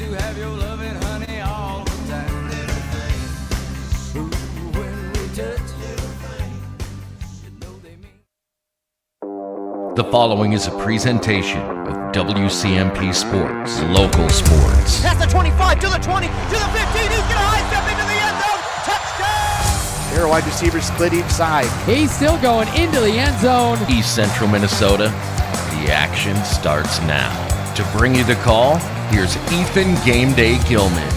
to have your loving honey all the time. Ooh, when we touch, you know they mean. The following is a presentation of WCMP Sports, local sports. Past the 25, to the 20, to the 15, he's gonna high step into the end zone, touchdown! Their wide receivers split each side. He's still going into the end zone. East Central Minnesota, the action starts now. To bring you the call, here's Ethan Game Day Gilman.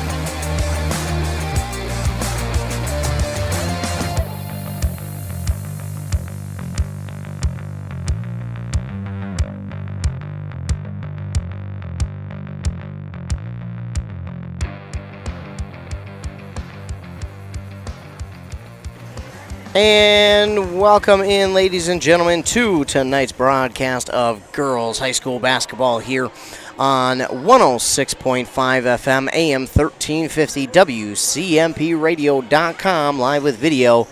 And welcome in, ladies and gentlemen, to tonight's broadcast of girls high school basketball here on 106.5 FM, AM 1350, WCMPradio.com, live with video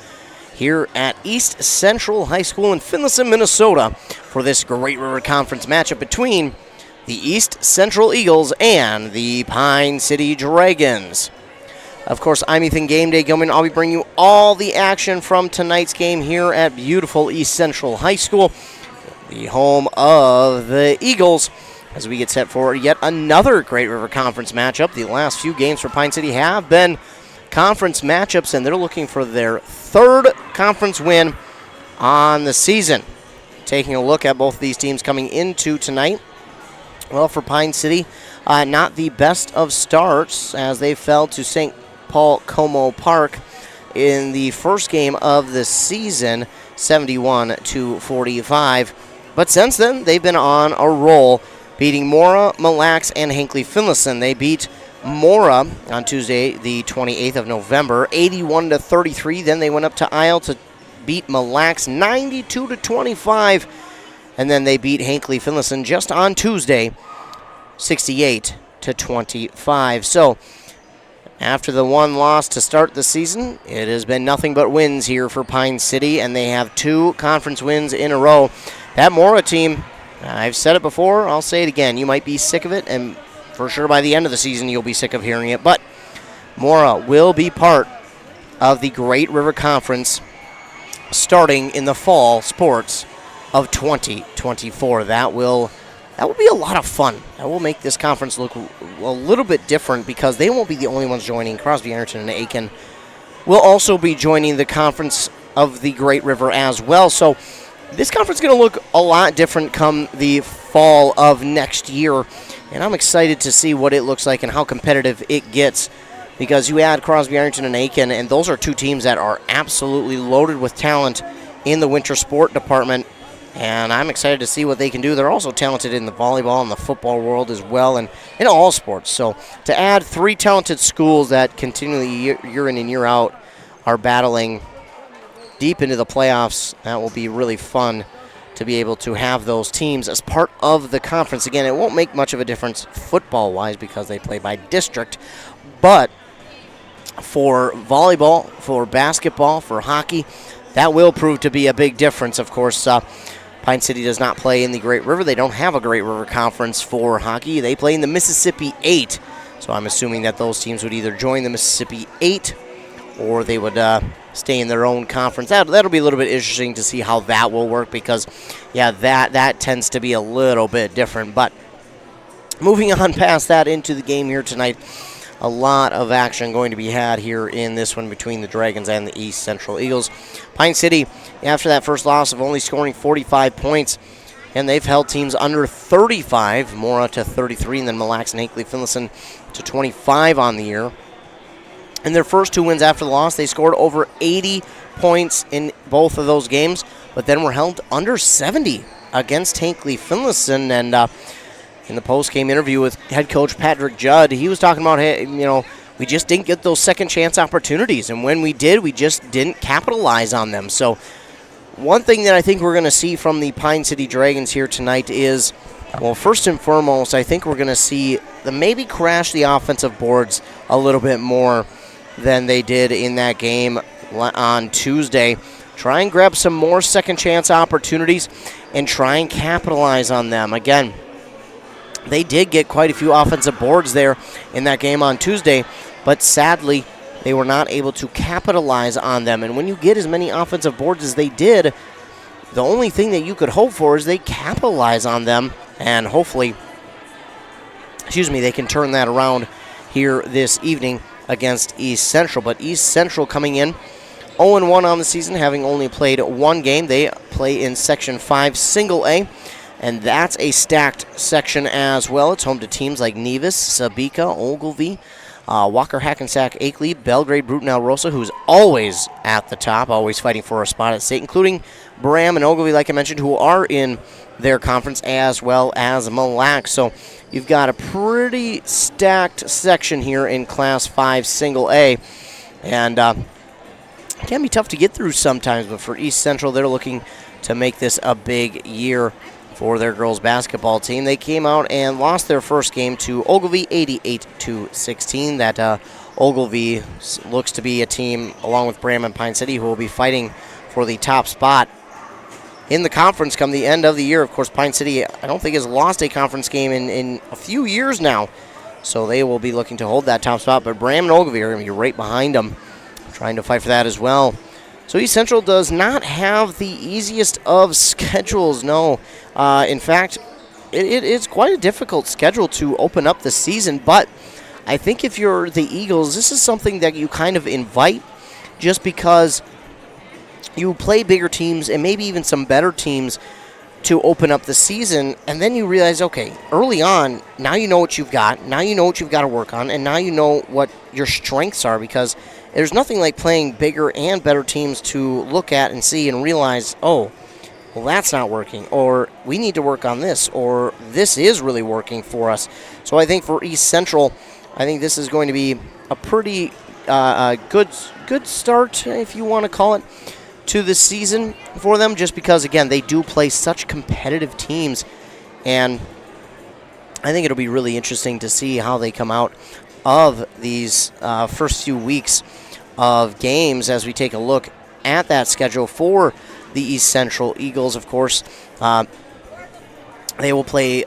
here at East Central High School in Finlayson, Minnesota, for this Great River Conference matchup between the East Central Eagles and the Pine City Dragons. Of course, I'm Ethan Game Day Gilman. I'll be bringing you all the action from tonight's game here at beautiful East Central High School, the home of the Eagles, as we get set for yet another Great River Conference matchup. The last few games for Pine City have been conference matchups, and they're looking for their third conference win on the season. Taking a look at both of these teams coming into tonight. Well, for Pine City, not the best of starts as they fell to St. Paul Como Park in the first game of the season, 71-45. But since then, they've been on a roll, beating Mora, Mille Lacs, and Hinckley-Finlayson. They beat Mora on Tuesday, the 28th of November, 81-33. Then they went up to Isle to beat Mille Lacs 92-25. And then they beat Hinckley-Finlayson just on Tuesday, 68-25. So, after the one loss to start the season, it has been nothing but wins here for Pine City, and they have two conference wins in a row. That Mora team, I've said it before, I'll say it again, you might be sick of it, and for sure by the end of the season you'll be sick of hearing it, but Mora will be part of the Great River Conference starting in the fall sports of 2024. That will be a lot of fun. That will make this conference look a little bit different because they won't be the only ones joining. Crosby, Ironton, and Aiken will also be joining the conference of the Great River as well. So this conference is going to look a lot different come the fall of next year. And I'm excited to see what it looks like and how competitive it gets, because you add Crosby, Ironton, and Aiken, and those are two teams that are absolutely loaded with talent in the winter sport department. And I'm excited to see what they can do. They're also talented in the volleyball and the football world as well, and in all sports. So to add three talented schools that continually year in and year out are battling deep into the playoffs, that will be really fun to be able to have those teams as part of the conference. Again, it won't make much of a difference football-wise because they play by district, but for volleyball, for basketball, for hockey, that will prove to be a big difference. Of course, Pine City does not play in the Great River. They don't have a Great River Conference for hockey. They play in the Mississippi 8. So I'm assuming that those teams would either join the Mississippi 8 or they would stay in their own conference. That'll be a little bit interesting to see how that will work because, yeah, that tends to be a little bit different. But moving on past that into the game here tonight, a lot of action going to be had here in this one between the Dragons and the East Central Eagles. Pine City, after that first loss of only scoring 45 points, and they've held teams under 35, Mora to 33, and then Mille Lacs and Hinckley-Finlayson to 25 on the year. In their first two wins after the loss, they scored over 80 points in both of those games, but then were held under 70 against Hinckley-Finlayson, and in the post-game interview with head coach Patrick Judd, he was talking about, hey, we just didn't get those second-chance opportunities, and when we did, we just didn't capitalize on them. So one thing that I think we're going to see from the Pine City Dragons here tonight is, well, first and foremost, I think we're going to see them maybe crash the offensive boards a little bit more than they did in that game on Tuesday. Try and grab some more second-chance opportunities and try and capitalize on them. Again, They did get quite a few offensive boards there in that game on Tuesday, but sadly, they were not able to capitalize on them. And when you get as many offensive boards as they did, the only thing that you could hope for is they capitalize on them, and hopefully, they can turn that around here this evening against East Central. But East Central coming in 0-1 on the season, having only played one game. They play in Section 5 Single A, and that's a stacked section as well. It's home to teams like Nevis, Sabika, Ogilvie, Walker, Hackensack, Akeley, Belgrade, Bruton, Alrosa, who's always at the top, always fighting for a spot at state, including Bram and Ogilvie, like I mentioned, who are in their conference, as well as Mille Lacs. So you've got a pretty stacked section here in Class 5 Single A, and it can be tough to get through sometimes, but for East Central, they're looking to make this a big year for their girls basketball team. They came out and lost their first game to Ogilvie 88-16. That Ogilvie looks to be a team, along with Bram and Pine City, who will be fighting for the top spot in the conference come the end of the year. Of course, Pine City, I don't think, has lost a conference game in a few years now, so they will be looking to hold that top spot. But Bram and Ogilvie are going to be right behind them, trying to fight for that as well. So East Central does not have the easiest of schedules, no. In fact, it's quite a difficult schedule to open up the season, but I think if you're the Eagles, this is something that you kind of invite, just because you play bigger teams and maybe even some better teams to open up the season, and then you realize, okay, early on, now you know what you've got, now you know what you've got to work on, and now you know what your strengths are, because there's nothing like playing bigger and better teams to look at and see and realize, oh, well, that's not working, or we need to work on this, or this is really working for us. So I think for East Central, I think this is going to be a pretty good start, if you want to call it, to the season for them, just because, again, they do play such competitive teams, and I think it'll be really interesting to see how they come out of these first few weeks of games as we take a look at that schedule for the East Central Eagles. Of course, they will play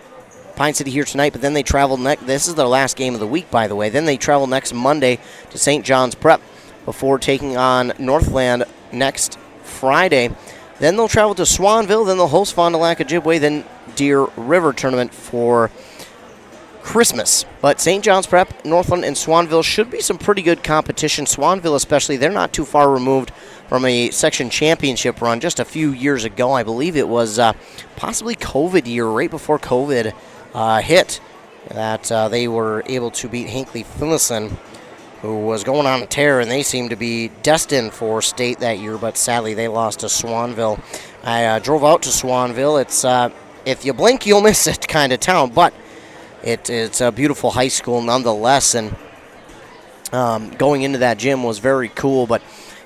Pine City here tonight, but then they travel next. This is their last game of the week, by the way. Then they travel next Monday to St. John's Prep before taking on Northland next Friday. Then they'll travel to Swanville. Then they'll host Fond du Lac Ojibwe. Then Deer River Tournament for Christmas. But St. John's Prep, Northland, and Swanville should be some pretty good competition. Swanville especially, they're not too far removed from a section championship run just a few years ago. I believe it was possibly COVID year, right before COVID hit, that they were able to beat Hinckley Finlayson, who was going on a tear, and they seemed to be destined for state that year, but sadly they lost to Swanville. I drove out to Swanville. It's if you blink, you'll miss it kind of town, but it's a beautiful high school nonetheless, and going into that gym was very cool. But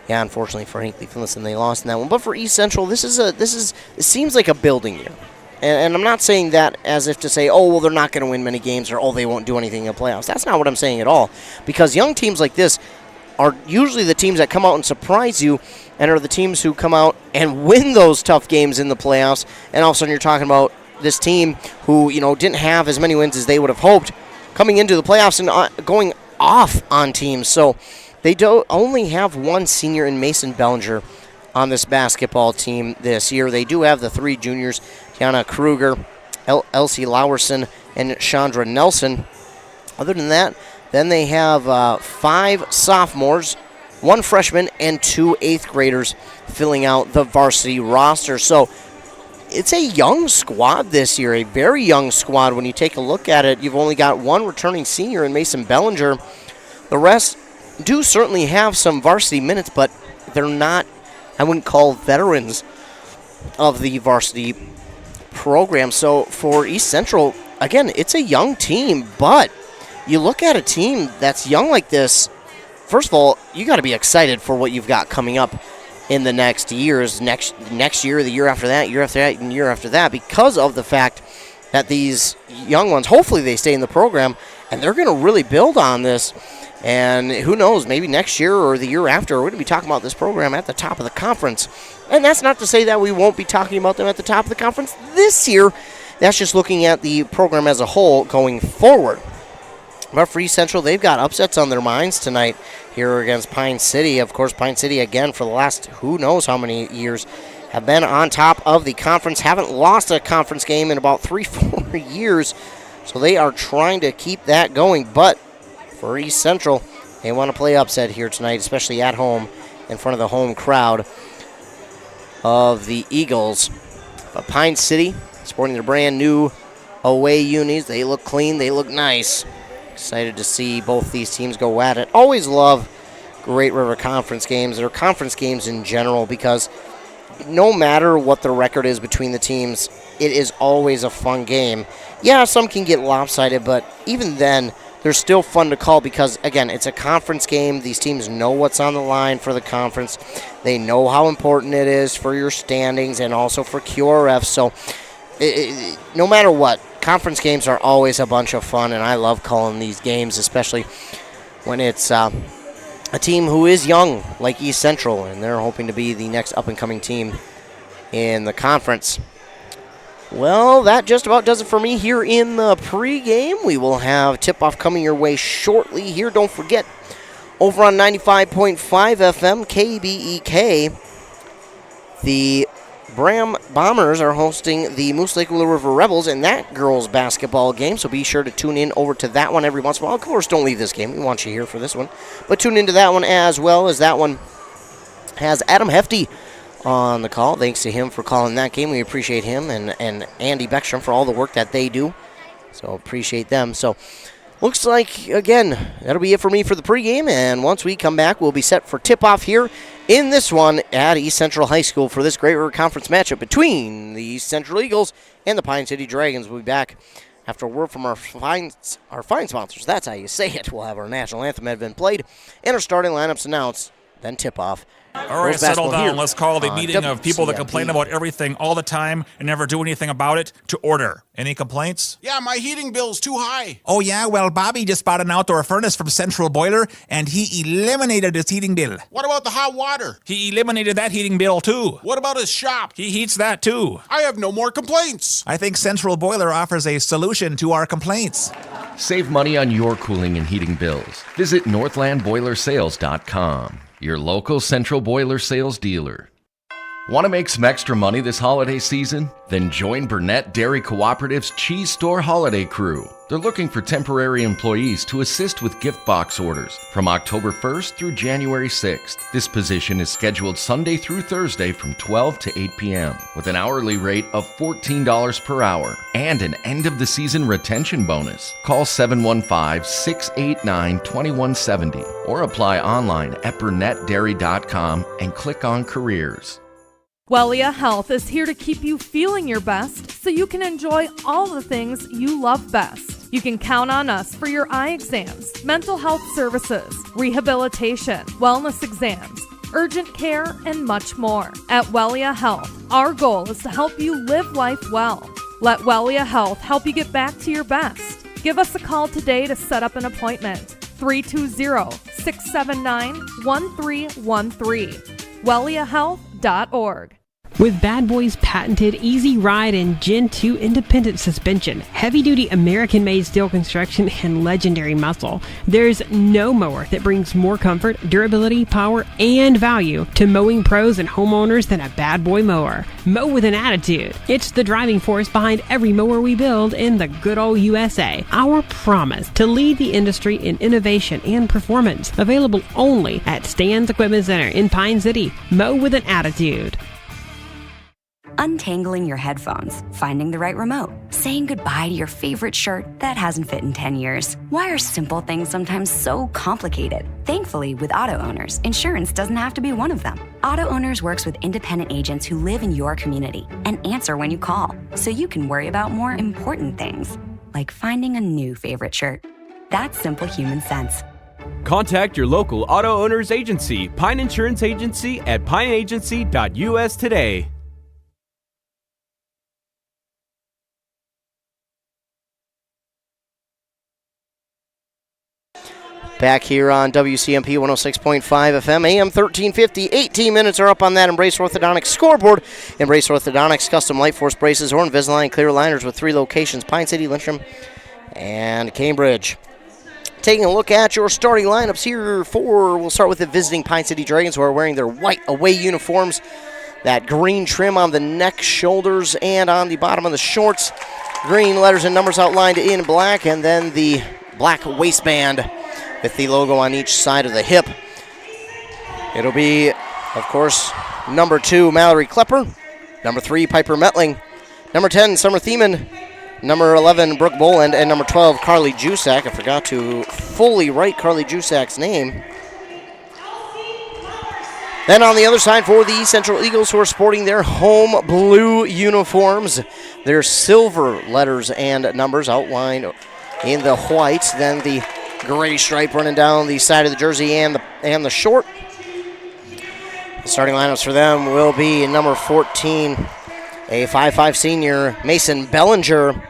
yeah, unfortunately for Hinckley Finlayson, they lost in that one. But for East Central, it seems like a building year, and I'm not saying that as if to say, oh, well, they're not going to win many games, or oh, they won't do anything in the playoffs. That's not what I'm saying at all, because young teams like this are usually the teams that come out and surprise you, and are the teams who come out and win those tough games in the playoffs. And all of a sudden, you're talking about this team who, didn't have as many wins as they would have hoped coming into the playoffs and going off on teams. So they don't only have one senior in Mason Bellinger on this basketball team this year. They do have the three juniors, Tiana Kruger, Elsie Lowerson, and Chandra Nelson. Other than that, then they have 5 sophomores, 1 freshman, and 2 8th graders filling out the varsity roster. So it's a young squad this year, a very young squad. When you take a look at it, you've only got 1 returning senior in Mason Bellinger. The rest do certainly have some varsity minutes, but they're not, I wouldn't call veterans of the varsity program. So for East Central, again, it's a young team, but you look at a team that's young like this, first of all, you got to be excited for what you've got coming up in the next years, next year, the year after that, and year after that, because of the fact that these young ones, hopefully they stay in the program, and they're going to really build on this. And who knows, maybe next year or the year after, we're going to be talking about this program at the top of the conference. And that's not to say that we won't be talking about them at the top of the conference this year that's just looking at the program as a whole going forward. But for East Central, they've got upsets on their minds tonight here against Pine City. Of course, Pine City, again, for the last who knows how many years, have been on top of the conference, haven't lost a conference game in about 3-4 years. So they are trying to keep that going. But for East Central, they want to play upset here tonight, especially at home in front of the home crowd of the Eagles. But Pine City, sporting their brand new away unis. They look clean, they look nice. Excited to see both these teams go at it. Always love Great River Conference games, or conference games in general, because no matter what the record is between the teams, it is always a fun game. Yeah, some can get lopsided, but even then, they're still fun to call because, again, it's a conference game. These teams know what's on the line for the conference. They know how important it is for your standings and also for QRF. So no matter what, conference games are always a bunch of fun, and I love calling these games, especially when it's a team who is young, like East Central, and they're hoping to be the next up-and-coming team in the conference. Well, that just about does it for me here in the pregame. We will have tip-off coming your way shortly here. Don't forget, over on 95.5 FM, KBEK, the Bram Bombers are hosting the Moose Lake Wheeler River Rebels in that girls basketball game, so be sure to tune in over to that one every once in a while. Of course, don't leave this game. We want you here for this one. But tune into that one as well, as that one has Adam Hefty on the call. Thanks to him for calling that game. We appreciate him and Andy Beckstrom for all the work that they do. So appreciate them. So looks like, again, that'll be it for me for the pregame. And once we come back, we'll be set for tip-off here in this one at East Central High School for this Great River Conference matchup between the East Central Eagles and the Pine City Dragons. We'll be back after a word from our fine sponsors. That's how you say it. We'll have our national anthem had been played and our starting lineups announced, then tip-off. All right, settle down. Let's call the meeting of people that complain about everything all the time and never do anything about it to order. Any complaints? Yeah, my heating bill's too high. Oh, yeah? Well, Bobby just bought an outdoor furnace from Central Boiler, and he eliminated his heating bill. What about the hot water? He eliminated that heating bill, too. What about his shop? He heats that, too. I have no more complaints. I think Central Boiler offers a solution to our complaints. Save money on your cooling and heating bills. Visit northlandboilersales.com, your local Central Boiler sales dealer. Want to make some extra money this holiday season? Then join Burnett Dairy Cooperative's Cheese Store Holiday Crew. They're looking for temporary employees to assist with gift box orders from October 1st through January 6th. This position is scheduled Sunday through Thursday from 12 to 8 p.m. with an hourly rate of $14 per hour and an end-of-the-season retention bonus. Call 715-689-2170 or apply online at burnettdairy.com and click on Careers. Wellia Health is here to keep you feeling your best so you can enjoy all the things you love best. You can count on us for your eye exams, mental health services, rehabilitation, wellness exams, urgent care, and much more. At Wellia Health, our goal is to help you live life well. Let Wellia Health help you get back to your best. Give us a call today to set up an appointment. 320-679-1313. WelliaHealth.org. With Bad Boy's patented Easy Ride and Gen 2 independent suspension, heavy-duty American-made steel construction, and legendary muscle, there's no mower that brings more comfort, durability, power, and value to mowing pros and homeowners than a Bad Boy mower. Mow with an attitude. It's the driving force behind every mower we build in the good old USA. Our promise to lead the industry in innovation and performance. Available only at Stan's Equipment Center in Pine City. Mow with an attitude. Untangling your headphones, finding the right remote, saying goodbye to your favorite shirt that hasn't fit in 10 years. Why are simple things sometimes so complicated? Thankfully, with Auto Owners, insurance doesn't have to be one of them. Auto Owners works with independent agents who live in your community and answer when you call, so you can worry about more important things, like finding a new favorite shirt. That's simple human sense. Contact your local Auto Owners agency, Pine Insurance Agency, at pineagency.us today. Back here on WCMP 106.5 FM, AM 1350. 18 minutes are up on that Embrace Orthodontics scoreboard. Embrace Orthodontics custom Light Force braces or Invisalign clear aligners with 3 locations: Pine City, Lintram, and Cambridge. Taking a look at your starting lineups here we'll start with the visiting Pine City Dragons, who are wearing their white away uniforms. That green trim on the neck, shoulders, and on the bottom of the shorts. Green letters and numbers outlined in black, and then the black waistband with the logo on each side of the hip. It'll be, of course, number 2, Mallory Klepper. Number 3, Piper Metling. Number 10, Summer Thiemann. Number 11, Brooke Boland. And number 12, Carly Jusak. I forgot to fully write Carly Jusak's name. Then on the other side for the Central Eagles, who are sporting their home blue uniforms. Their silver letters and numbers outlined in the white. Then the gray stripe running down the side of the jersey and the short. The starting lineups for them will be number 14, a 5'5" senior, Mason Bellinger.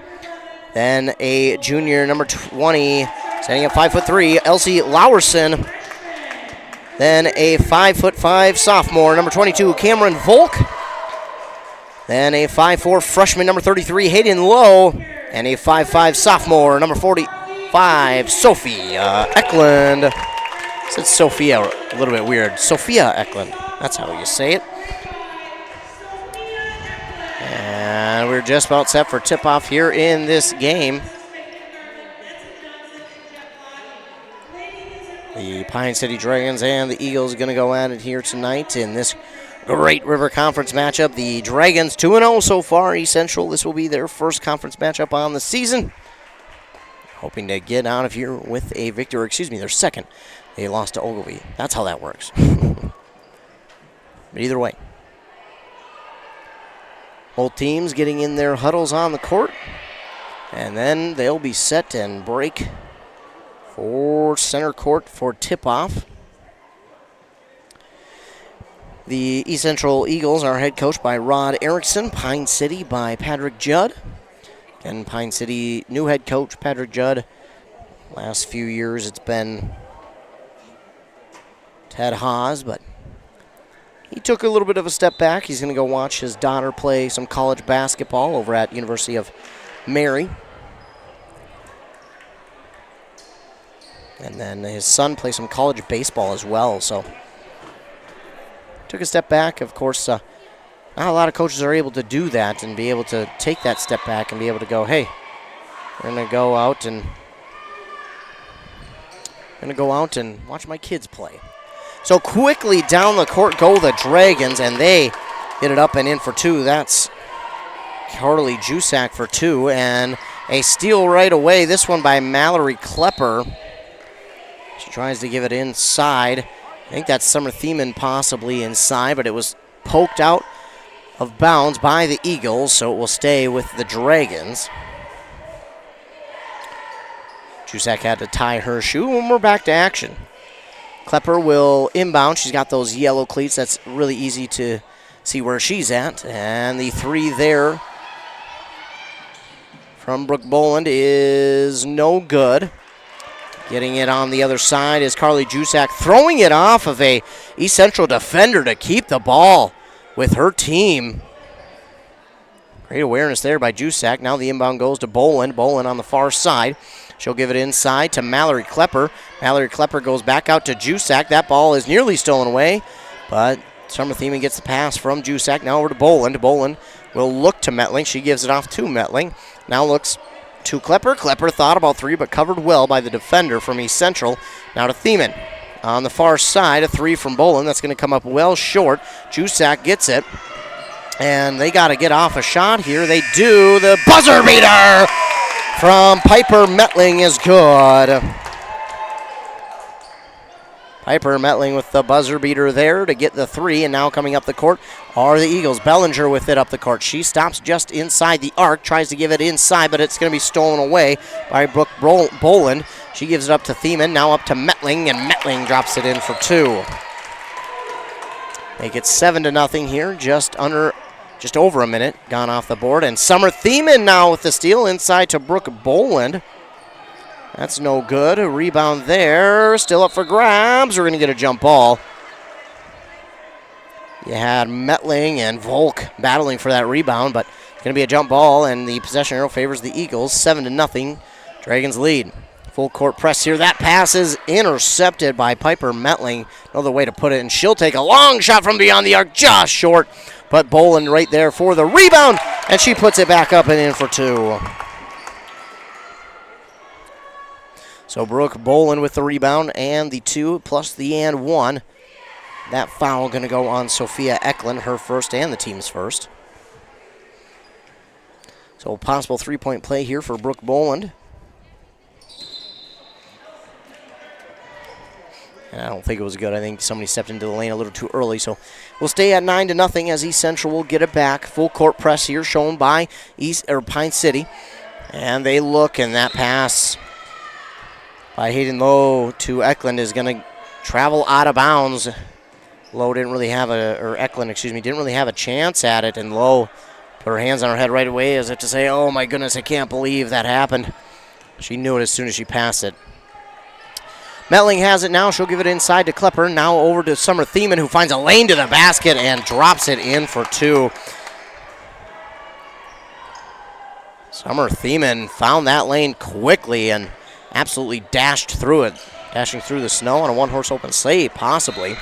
Then a junior, number 20, standing at 5'3", Elsie Lowerson. Then a 5'5" sophomore, number 22, Cameron Volk. Then a 5'4" freshman, number 33, Hayden Lowe. And a 5'5" sophomore, number 45, Sophia Eklund. I said Sophia a little bit weird. Sophia Eklund. That's how you say it. And we're just about set for tip-off here in this game. The Pine City Dragons and the Eagles are going to go at it here tonight in this Great River Conference matchup. The Dragons 2-0 so far, East Central. This will be their first conference matchup on the season. Hoping to get out of here with a victory. Excuse me, their second. They lost to Ogilvie. That's how that works. But either way, both teams getting in their huddles on the court. And then they'll be set and break for center court for tip-off. The East Central Eagles are head coached by Rod Erickson. Pine City by Patrick Judd. And Pine City new head coach Patrick Judd. Last few years it's been Ted Haas, but he took a little bit of a step back. He's going to go watch his daughter play some college basketball over at University of Mary. And then his son plays some college baseball as well, so took a step back. Of course, not a lot of coaches are able to do that and be able to take that step back and be able to go, hey, we're going to go out and watch my kids play. So quickly down the court go the Dragons, and they hit it up and in for 2. That's Carly Jusak for 2, and a steal right away. This one by Mallory Klepper. She tries to give it inside. I think that's Summer Thiemann possibly inside, but it was poked out of bounds by the Eagles, so it will stay with the Dragons. Jusak had to tie her shoe, and we're back to action. Klepper will inbound. She's got those yellow cleats. That's really easy to see where she's at. And the 3 there from Brooke Boland is no good. Getting it on the other side is Carly Jusak, throwing it off of a East Central defender to keep the ball with her team. Great awareness there by Jusak. Now the inbound goes to Boland. Boland on the far side. She'll give it inside to Mallory Klepper. Mallory Klepper goes back out to Jusak. That ball is nearly stolen away, but Summer Thiemann gets the pass from Jusak. Now over to Boland. Boland will look to Metling. She gives it off to Metling. Now looks to Klepper. Klepper thought about 3, but covered well by the defender from East Central. Now to Thiemann. On the far side, a 3 from Boland. That's going to come up well short. Jusak gets it. And they got to get off a shot here. They do. The buzzer beater from Piper Metling is good. Piper Metling with the buzzer beater there to get the 3, and now coming up the court are the Eagles. Bellinger with it up the court. She stops just inside the arc, tries to give it inside, but it's going to be stolen away by Brooke Boland. She gives it up to Thiemann, now up to Metling, and Metling drops it in for 2. Make it 7-0 here, just over a minute gone off the board, and Summer Thiemann now with the steal inside to Brooke Boland. That's no good. A rebound there. Still up for grabs. We're going to get a jump ball. You had Metling and Volk battling for that rebound, but it's going to be a jump ball, and the possession arrow favors the Eagles. 7-0. Dragons lead. Full court press here. That pass is intercepted by Piper Metling. Another way to put it, and she'll take a long shot from beyond the arc, just short. But Boland right there for the rebound, and she puts it back up and in for 2. So Brooke Boland with the rebound and the 2 plus the and 1. That foul going to go on Sophia Eklund, her first and the team's first. So a possible 3-point play here for Brooke Boland. And I don't think it was good. I think somebody stepped into the lane a little too early. So we'll stay at 9-0 as East Central will get it back. Full court press here shown by Pine City. And they look, and that pass by Hayden Lowe to Eklund is going to travel out of bounds. Lowe didn't really have Eklund didn't really have a chance at it, and Lowe put her hands on her head right away as if to say, oh my goodness, I can't believe that happened. She knew it as soon as she passed it. Metling has it now. She'll give it inside to Klepper. Now over to Summer Thiemann, who finds a lane to the basket and drops it in for 2. Summer Thiemann found that lane quickly and absolutely dashed through it. Dashing through the snow on a one-horse open sleigh, possibly.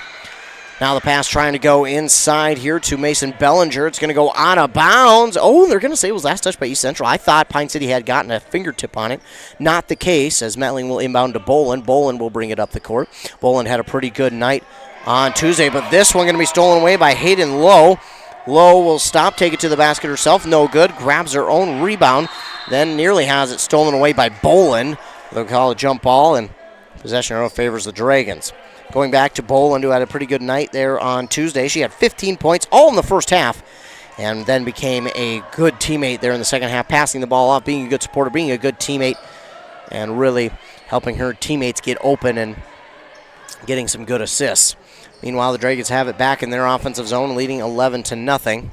Now the pass trying to go inside here to Mason Bellinger. It's going to go out of bounds. Oh, they're going to say it was last touched by East Central. I thought Pine City had gotten a fingertip on it. Not the case, as Metling will inbound to Boland. Boland will bring it up the court. Boland had a pretty good night on Tuesday, but this one going to be stolen away by Hayden Lowe. Lowe will stop, take it to the basket herself. No good. Grabs her own rebound. Then nearly has it stolen away by Boland. They'll call a jump ball, and possession arrow favors the Dragons. Going back to Boland, who had a pretty good night there on Tuesday. She had 15 points, all in the first half, and then became a good teammate there in the second half, passing the ball off, being a good supporter, being a good teammate, and really helping her teammates get open and getting some good assists. Meanwhile, the Dragons have it back in their offensive zone, leading 11-0.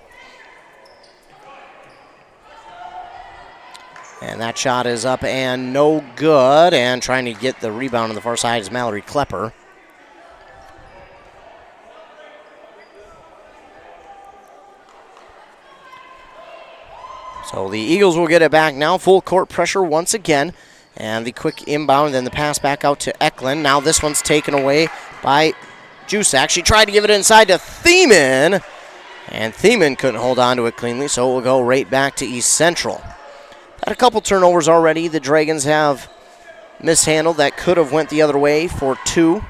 And that shot is up and no good, and trying to get the rebound on the far side is Mallory Klepper. So the Eagles will get it back now. Full court pressure once again. And the quick inbound, then the pass back out to Eklund. Now this one's taken away by Jusak. She tried to give it inside to Thiemann. And Thiemann couldn't hold on to it cleanly, so it will go right back to East Central. Had a couple turnovers already. The Dragons have mishandled. That could have went the other way for 2.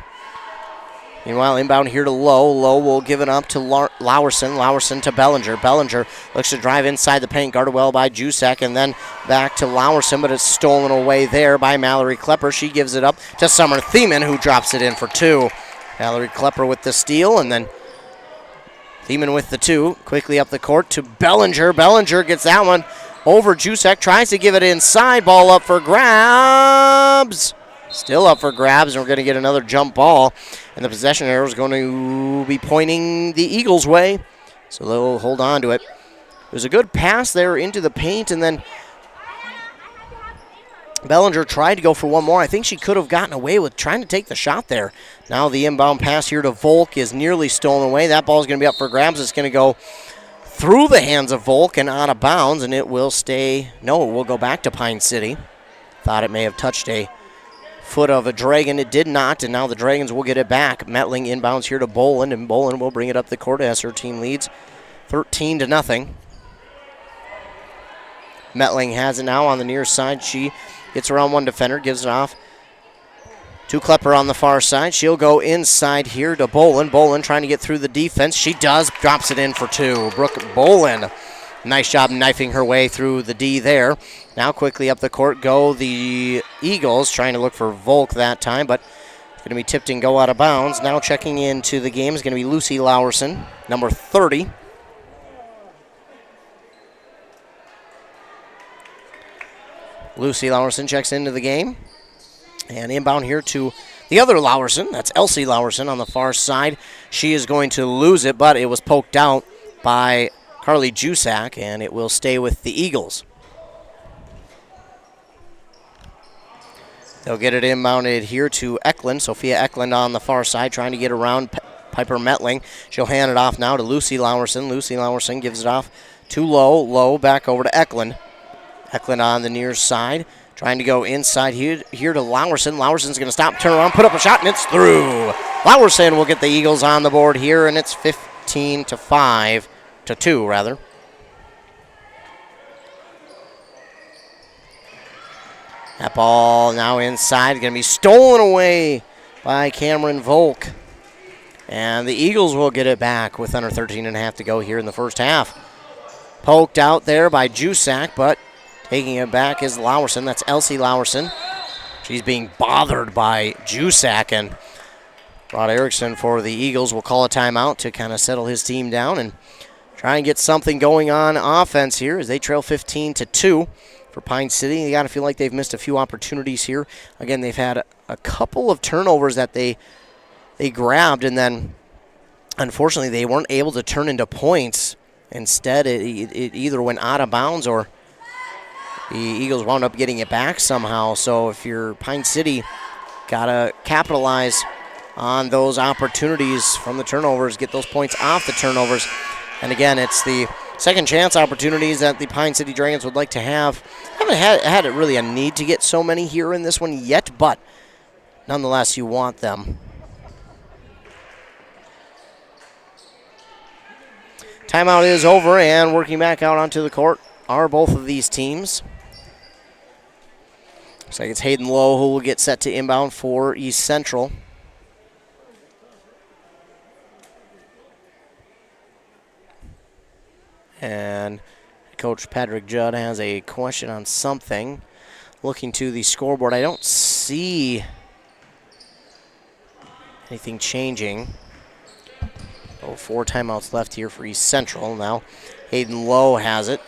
Meanwhile, inbound here to Lowe. Lowe will give it up to Lowerson. Lowerson to Bellinger. Bellinger looks to drive inside the paint, guarded well by Jusak, and then back to Lowerson, but it's stolen away there by Mallory Klepper. She gives it up to Summer Thiemann, who drops it in for 2. Mallory Klepper with the steal, and then Thiemann with the 2. Quickly up the court to Bellinger. Bellinger gets that one over Jusak. Tries to give it inside. Ball up for grabs. Still up for grabs, and we're going to get another jump ball. And the possession arrow is going to be pointing the Eagles' way, so they'll hold on to it. It was a good pass there into the paint, and then Bellinger tried to go for one more. I think she could have gotten away with trying to take the shot there. Now the inbound pass here to Volk is nearly stolen away. That ball is going to be up for grabs. It's going to go through the hands of Volk and out of bounds, and it will stay. No, it will go back to Pine City. Thought it may have touched a foot of a Dragon. It did not, and now the Dragons will get it back. Metling inbounds here to Boland, and Boland will bring it up the court as her team leads 13-0. Metling has it now on the near side. She gets around one defender, gives it off to Klepper on the far side. She'll go inside here to Boland. Boland trying to get through the defense. She does, drops it in for 2. Brooke Boland, nice job knifing her way through the D there. Now quickly up the court go the Eagles, trying to look for Volk that time, but it's going to be tipped and go out of bounds. Now checking into the game is going to be Lucy Lowerson, number 30. Lucy Lowerson checks into the game. And inbound here to the other Lowerson. That's Elsie Lowerson on the far side. She is going to lose it, but it was poked out by Carly Jusak, and it will stay with the Eagles. They'll get it inbounded here to Eklund. Sophia Eklund on the far side trying to get around Piper Metling. She'll hand it off now to Lucy Lowerson. Lucy Lowerson gives it off to Lowe. Lowe back over to Eklund. Eklund on the near side. Trying to go inside here to Lowerson. Lowerson's going to stop, turn around, put up a shot, and it's through. Lowerson will get the Eagles on the board here, and it's 15-5 to 2, rather. That ball now inside, going to be stolen away by Cameron Volk. And the Eagles will get it back with under 13.5 to go here in the first half. Poked out there by Jusak, but taking it back is Lowerson. That's Elsie Lowerson. She's being bothered by Jusak, and Rod Erickson for the Eagles will call a timeout to kind of settle his team down and try and get something going on offense here as they trail 15-2 for Pine City. You got to feel like they've missed a few opportunities here. Again, they've had a couple of turnovers that they grabbed, and then unfortunately they weren't able to turn into points. Instead, it either went out of bounds or the Eagles wound up getting it back somehow. So if you're Pine City, got to capitalize on those opportunities from the turnovers, get those points off the turnovers. And again, it's the second chance opportunities that the Pine City Dragons would like to have. Haven't had really a need to get so many here in this one yet, but nonetheless, you want them. Timeout is over, and working back out onto the court are both of these teams. Looks like it's Hayden Lowe who will get set to inbound for East Central. And Coach Patrick Judd has a question on something. Looking to the scoreboard, I don't see anything changing. 4 timeouts left here for East Central. Now Hayden Lowe has it.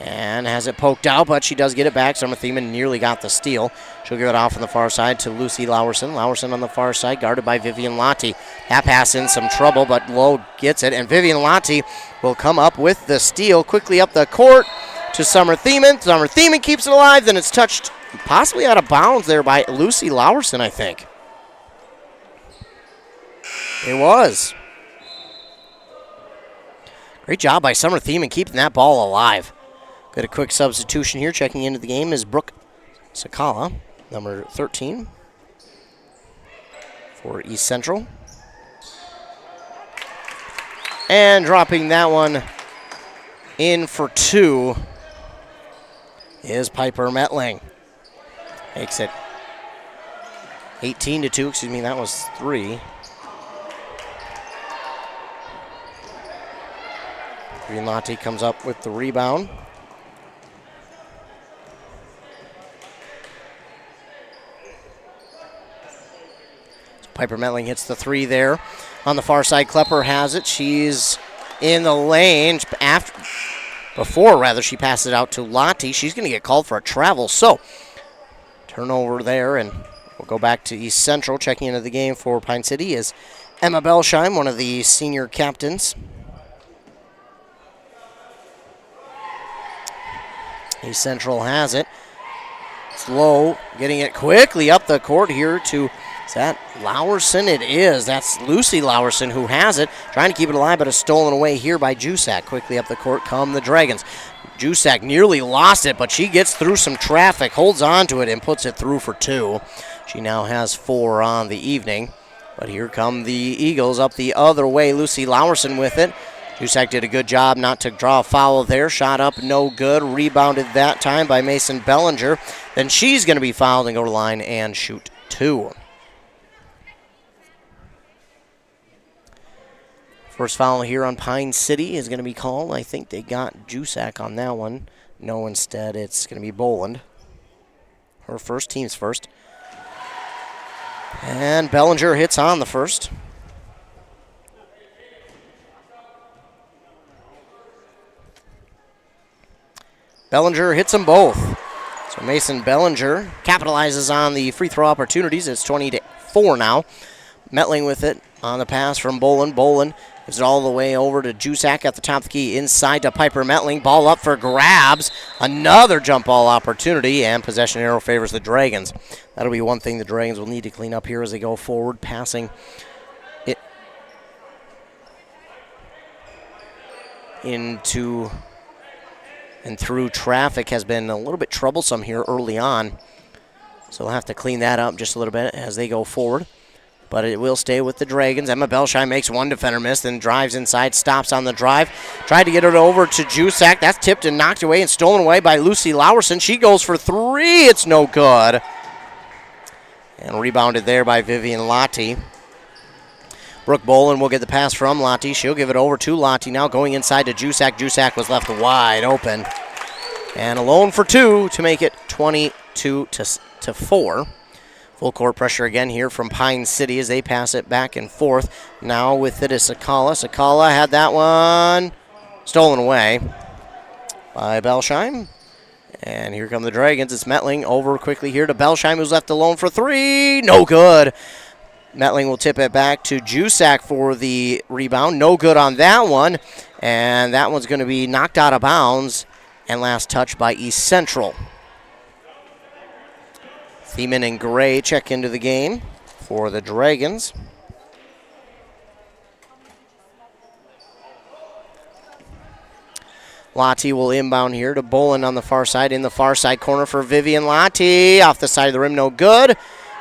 And has it poked out, but she does get it back. Summer Thiemann nearly got the steal. She'll give it off on the far side to Lucy Lowerson. Lowerson on the far side, guarded by Vivian Lottie. That pass in some trouble, but Lowe gets it. And Vivian Lottie will come up with the steal. Quickly up the court to Summer Thiemann. Summer Thiemann keeps it alive. Then it's touched possibly out of bounds there by Lucy Lowerson, I think. It was. Great job by Summer Thiemann keeping that ball alive. Got a quick substitution here. Checking into the game is Brooke Sakala, number 13 for East Central. And dropping that one in for 2 is Piper Metling. Makes it 18-2. Excuse me, that was 3. Green Lottie comes up with the rebound. Piper Metling hits the 3 there. On the far side, Klepper has it. She's in the lane. Before she passes it out to Lottie. She's going to get called for a travel. So, turnover there, and we'll go back to East Central. Checking into the game for Pine City is Emma Belsheim, one of the senior captains. East Central has it. It's Lowe getting it quickly up the court here to... Is that Lowerson? It is. That's Lucy Lowerson who has it. Trying to keep it alive, but is stolen away here by Jusak. Quickly up the court come the Dragons. Jusak nearly lost it, but she gets through some traffic, holds on to it, and puts it through for 2. She now has 4 on the evening. But here come the Eagles up the other way. Lucy Lowerson with it. Jusak did a good job not to draw a foul there. Shot up, no good. Rebounded that time by Mason Bellinger. Then she's going to be fouled and go to the line and shoot 2. First foul here on Pine City is going to be called. I think they got Jusak on that one. No, instead it's going to be Boland. Her first, team's first. And Bellinger hits on the first. Bellinger hits them both. So Mason Bellinger capitalizes on the free throw opportunities. It's 20-4 now. Metling with it on the pass from Boland. Boland Gives it all the way over to Jusak at the top of the key. Inside to Piper Metling. Ball up for grabs. Another jump ball opportunity, and possession arrow favors the Dragons. That'll be one thing the Dragons will need to clean up here as they go forward. Passing it into and through traffic has been a little bit troublesome here early on. So they'll have to clean that up just a little bit as they go forward. But it will stay with the Dragons. Emma Belsheim makes one defender miss, then drives inside, stops on the drive. Tried to get it over to Jusak. That's tipped and knocked away and stolen away by Lucy Lowerson. She goes for three. It's no good. And rebounded there by Vivian Lottie. Brooke Bolin will get the pass from Lottie. She'll give it over to Lottie now, going inside to Jusak. Jusak was left wide open. And alone for two to make it 22-4. Full court pressure again here from Pine City as they pass it back and forth. Now with it is Sakala. Sakala had that one stolen away by Belsheim. And here come the Dragons. It's Metling over quickly here to Belsheim, who's left alone for three. No good. Metling will tip it back to Jusak for the rebound. No good on that one. And that one's going to be knocked out of bounds. And last touch by East Central. Thiemann and Gray check into the game for the Dragons. Lottie will inbound here to Bolin on the far side. In the far side corner for Vivian Lottie. Off the side of the rim, no good.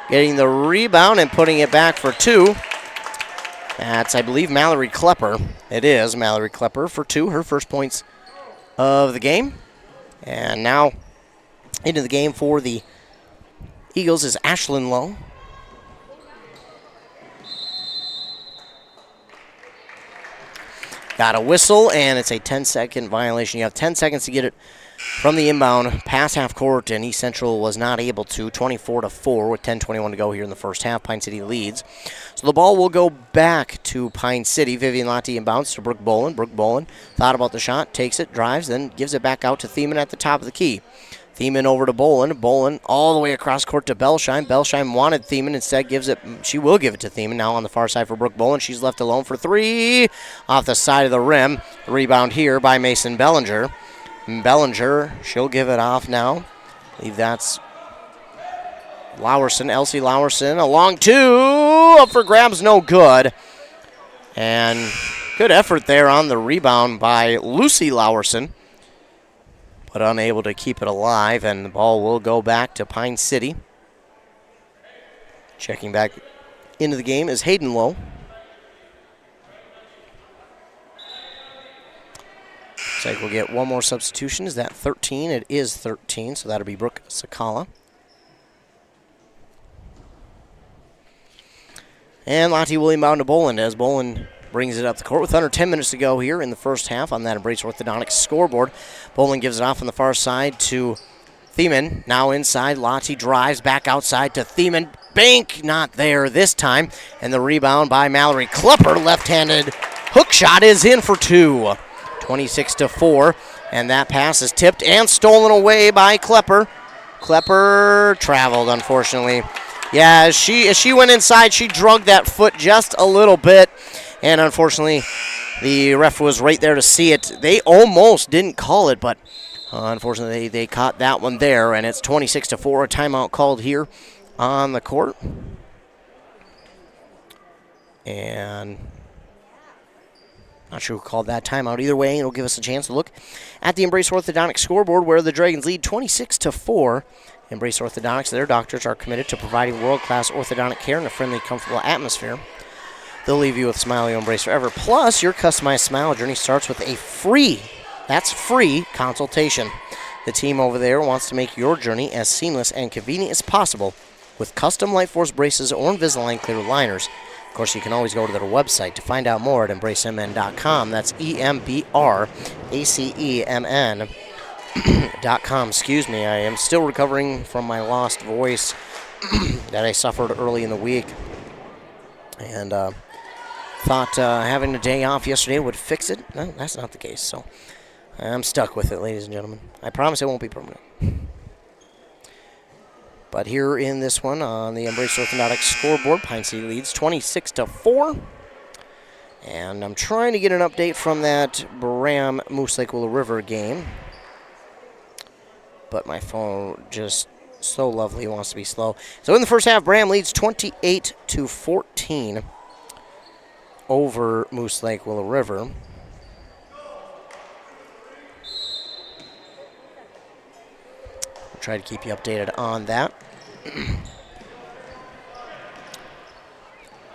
Getting the rebound and putting it back for two. That's, I believe, Mallory Klepper. It is Mallory Klepper for two, her first points of the game. And now into the game for the Eagles is Ashlyn Lowe. Got a whistle, and it's a 10-second violation. You have 10 seconds to get it from the inbound past half court, and East Central was not able to. 24-4 with 10:21 to go here in the first half. Pine City leads. So the ball will go back to Pine City. Vivian Lottie inbounds to Brooke Bolin. Brooke Bolin thought about the shot, takes it, drives, then gives it back out to Thiemann at the top of the key. Thiemann over to Bolin. Bolin all the way across court to Belsheim. Belsheim wanted Thiemann, instead gives it. She will give it to Thiemann now on the far side for Brooke Bolin. She's left alone for three off the side of the rim. Rebound here by Mason Bellinger. Bellinger, she'll give it off now. I believe that's Lowerson, Elsie Lowerson. A long two, up for grabs, no good. And good effort there on the rebound by Lucy Lowerson, but unable to keep it alive, and the ball will go back to Pine City. Checking back into the game is Hayden Lowe. Looks like we'll get one more substitution. Is that 13? It is 13, so that'll be Brooke Sakala. And Lottie will inbound to Bolin as Bolin brings it up the court with under 10 minutes to go here in the first half on that Embrace Orthodontics scoreboard. Bolin gives it off on the far side to Thiemann. Now inside, Lottie drives back outside to Thiemann. Bank not there this time. And the rebound by Mallory Klepper. Left-handed hook shot is in for two. 26-4. And that pass is tipped and stolen away by Klepper. Klepper traveled, unfortunately. Yeah, as she went inside, she drugged that foot just a little bit. And unfortunately, the ref was right there to see it. They almost didn't call it, but unfortunately, they caught that one there. And it's 26-4, a timeout called here on the court. And not sure who called that timeout. Either way, it'll give us a chance to look at the Embrace Orthodontics scoreboard where the Dragons lead 26-4. Embrace Orthodontics, their doctors are committed to providing world-class orthodontic care in a friendly, comfortable atmosphere. They'll leave you with a smile you'll embrace forever. Plus, your customized smile journey starts with a free consultation. The team over there wants to make your journey as seamless and convenient as possible with custom Light Force braces or Invisalign clear liners. Of course, you can always go to their website to find out more at embracemn.com. That's EMBRACEMN.com. Excuse me, I am still recovering from my lost voice that I suffered early in the week. And thought having a day off yesterday would fix it. No, that's not the case. So I'm stuck with it, ladies and gentlemen. I promise it won't be permanent. But here in this one on the Embrace Orthodontics scoreboard, Pine City leads 26-4. And I'm trying to get an update from that Bram Moose Lake Willow River game. But my phone just so lovely wants to be slow. So in the first half, Bram leads 28-14 over Moose Lake Willow River. I'll try to keep you updated on that.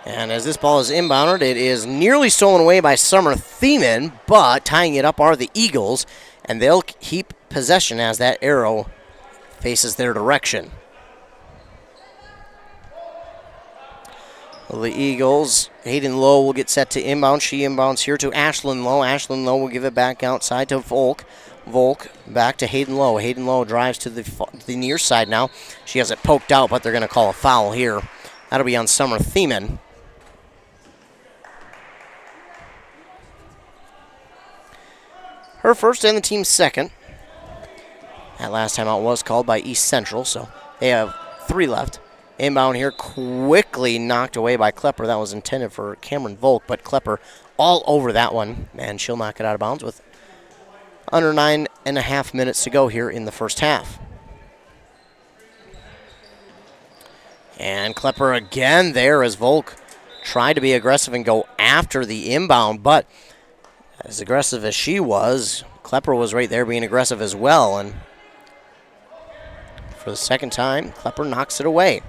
And as this ball is inbounded, it is nearly stolen away by Summer Thiemann, but tying it up are the Eagles, and they'll keep possession as that arrow faces their direction. Well, the Eagles, Hayden Lowe will get set to inbound. She inbounds here to Ashlyn Lowe. Ashlyn Lowe will give it back outside to Volk. Volk back to Hayden Lowe. Hayden Lowe drives to the near side now. She has it poked out, but they're going to call a foul here. That'll be on Summer Thiemann. Her first and the team's second. That last time out was called by East Central, so they have 3 left. Inbound here, quickly knocked away by Klepper. That was intended for Cameron Volk, but Klepper all over that one, and she'll knock it out of bounds with under 9.5 minutes to go here in the first half. And Klepper again there as Volk tried to be aggressive and go after the inbound, but as aggressive as she was, Klepper was right there being aggressive as well, and for the second time, Klepper knocks it away.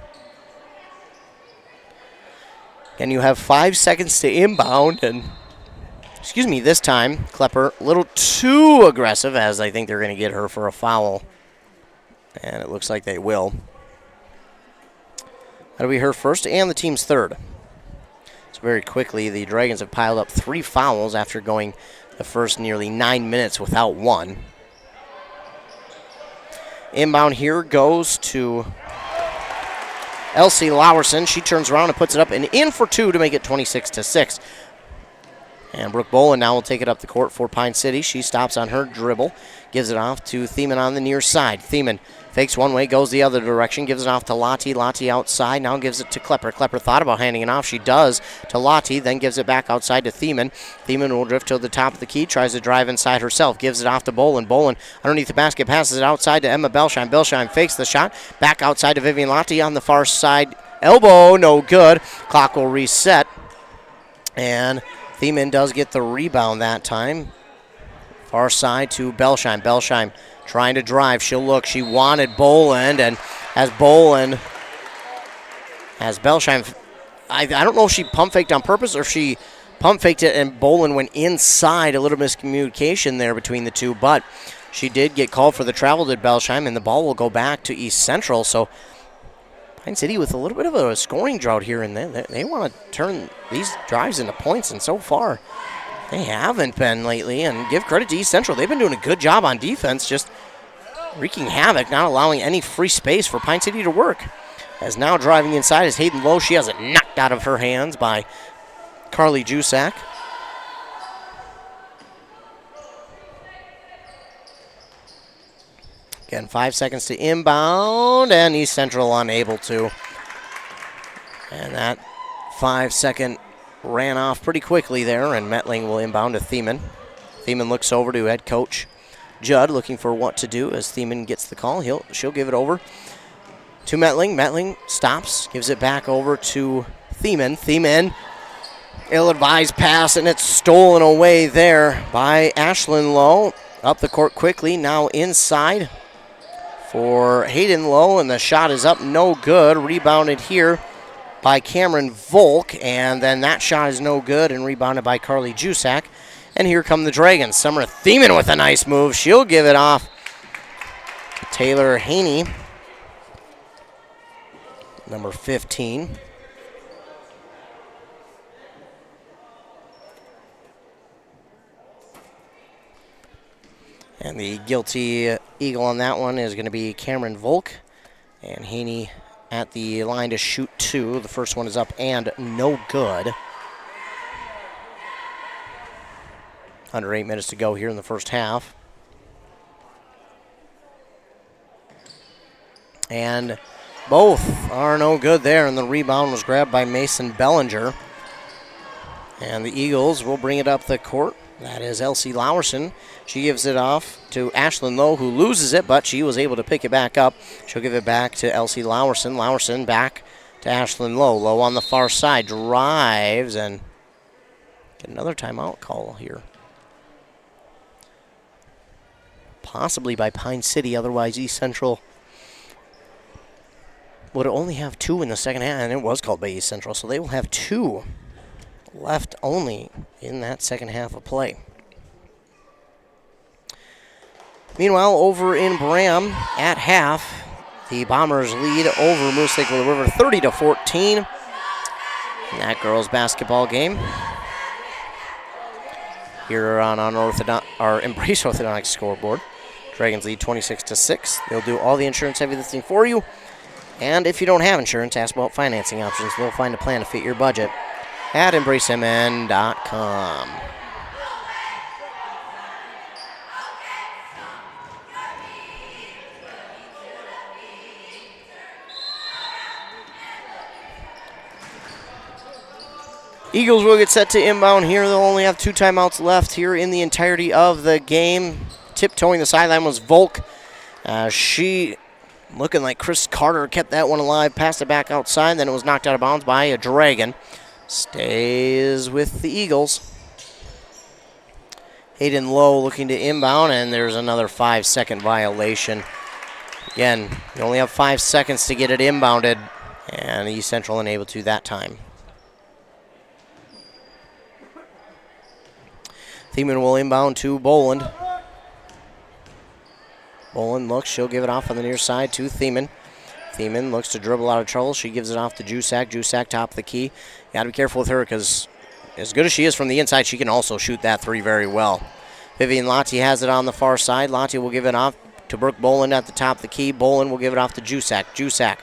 And you have 5 seconds to inbound, and this time, Klepper a little too aggressive, as I think they're going to get her for a foul, and it looks like they will. That'll be her first and the team's third. So very quickly, the Dragons have piled up 3 fouls after going the first nearly 9 minutes without one. Inbound here goes to Elsie Lowerson. She turns around and puts it up and in for 2 to make it 26-6. And Brooke Boland now will take it up the court for Pine City. She stops on her dribble, gives it off to Thiemann on the near side. Thiemann fakes one way, goes the other direction, gives it off to Lottie. Lottie outside, now gives it to Klepper. Klepper thought about handing it off. She does to Lottie, then gives it back outside to Thiemann. Thiemann will drift to the top of the key, tries to drive inside herself, gives it off to Boland. Boland underneath the basket, passes it outside to Emma Belsheim. Belsheim fakes the shot, back outside to Vivian Lottie on the far side. Elbow, no good. Clock will reset. And Thiemann does get the rebound that time. Far side to Belsheim. Belsheim trying to drive. She'll look. She wanted Boland, and as Belsheim, I don't know if she pump faked on purpose or if she pump faked it and Boland went inside. A little miscommunication there between the two, but she did get called for the travel to Belsheim, and the ball will go back to East Central. So Pine City with a little bit of a scoring drought here, and they want to turn these drives into points, and so far they haven't been lately. And give credit to East Central. They've been doing a good job on defense, just wreaking havoc, not allowing any free space for Pine City to work. As now driving inside is Hayden Lowe. She has it knocked out of her hands by Carly Jusak. Again, 5 seconds to inbound, and East Central unable to. And that 5-second ran off pretty quickly there, and Metling will inbound to Thiemann. Thiemann looks over to head coach Judd, looking for what to do. As Thiemann gets the call, she'll give it over to Metling. Metling stops, gives it back over to Thiemann. Thiemann, ill-advised pass, and it's stolen away there by Ashlyn Lowe. Up the court quickly, now inside for Hayden Lowe, and the shot is up, no good. Rebounded here by Cameron Volk, and then that shot is no good and rebounded by Carly Jusak. And here come the Dragons. Summer Thiemann with a nice move. She'll give it off to Taylor Haney, number 15. And the guilty eagle on that one is going to be Cameron Volk. And Haney at the line to shoot 2. The first one is up and no good. Under 8 minutes to go here in the first half. And both are no good there, and the rebound was grabbed by Mason Bellinger. And the Eagles will bring it up the court. That is Elsie Lowerson. She gives it off to Ashlyn Lowe, who loses it, but she was able to pick it back up. She'll give it back to Elsie Lowerson. Lowerson back to Ashlyn Lowe. Lowe on the far side drives and get another timeout call here. Possibly by Pine City, otherwise East Central would only have 2 in the second half, and it was called by East Central, so they will have 2 left only in that second half of play. Meanwhile, over in Bram at half, the Bombers lead over Moose Lake Willow River 30-14 in that girls basketball game. Here on our Embrace Orthodontics scoreboard, Dragons lead 26-6. They'll do all the insurance heavy lifting for you. And if you don't have insurance, ask about financing options. They'll find a plan to fit your budget at embracemn.com. Eagles will get set to inbound here. They'll only have 2 timeouts left here in the entirety of the game. Tiptoeing the sideline was Volk. She, looking like Chris Carter, kept that one alive, passed it back outside, then it was knocked out of bounds by a Dragon. Stays with the Eagles. Hayden Lowe looking to inbound, and there's another 5-second violation. Again, you only have 5 seconds to get it inbounded, and East Central unable to that time. Thiemann will inbound to Boland. Boland looks, she'll give it off on the near side to Thiemann. Thiemann looks to dribble out of trouble. She gives it off to Jusak. Jusak top of the key. Got to be careful with her because as good as she is from the inside, she can also shoot that 3 very well. Vivian Lottie has it on the far side. Lottie will give it off to Brooke Boland at the top of the key. Boland will give it off to Jusak. Jusak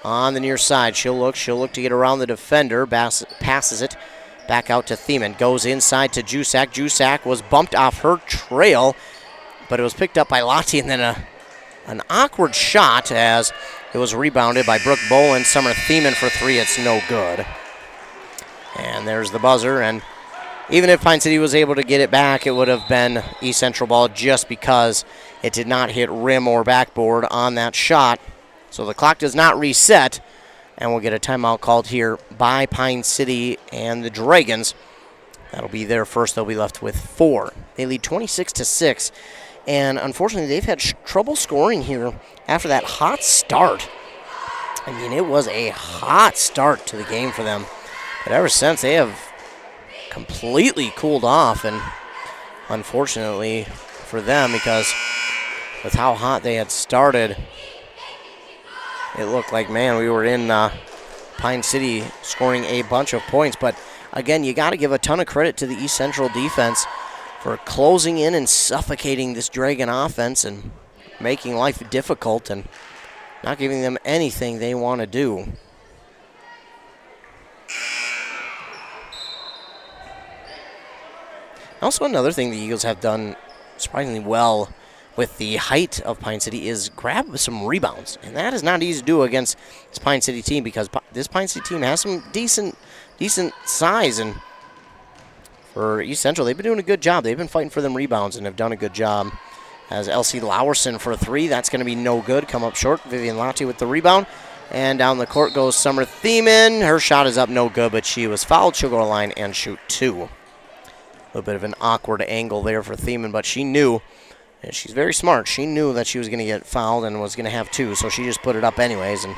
on the near side. She'll look to get around the defender. Passes it back out to Thiemann. Goes inside to Jusak. Jusak was bumped off her trail, but it was picked up by Lottie, and then an awkward shot as it was rebounded by Brooke Boland. Summer Thiemann for 3. It's no good. And there's the buzzer, and even if Pine City was able to get it back, it would have been East Central ball just because it did not hit rim or backboard on that shot. So the clock does not reset, and we'll get a timeout called here by Pine City and the Dragons. That'll be their first. They'll be left with 4. They lead 26-6, and unfortunately they've had trouble scoring here after that hot start. I mean, it was a hot start to the game for them, but ever since they have completely cooled off, and unfortunately for them, because with how hot they had started, it looked like, man, we were in Pine City scoring a bunch of points. But again, you got to give a ton of credit to the East Central defense for closing in and suffocating this Dragon offense and making life difficult and not giving them anything they want to do. Also, another thing the Eagles have done surprisingly well with the height of Pine City is grab some rebounds. And that is not easy to do against this Pine City team because this Pine City team has some decent size. And for East Central, they've been doing a good job. They've been fighting for them rebounds and have done a good job. As Elsie Lowerson for 3, that's going to be no good. Come up short. Vivian Lottie with the rebound. And down the court goes Summer Thiemann. Her shot is up, no good, but she was fouled. She'll go to the line and shoot 2. A little bit of an awkward angle there for Thiemann, but she knew, and she's very smart, she knew that she was going to get fouled and was going to have 2, so she just put it up anyways. And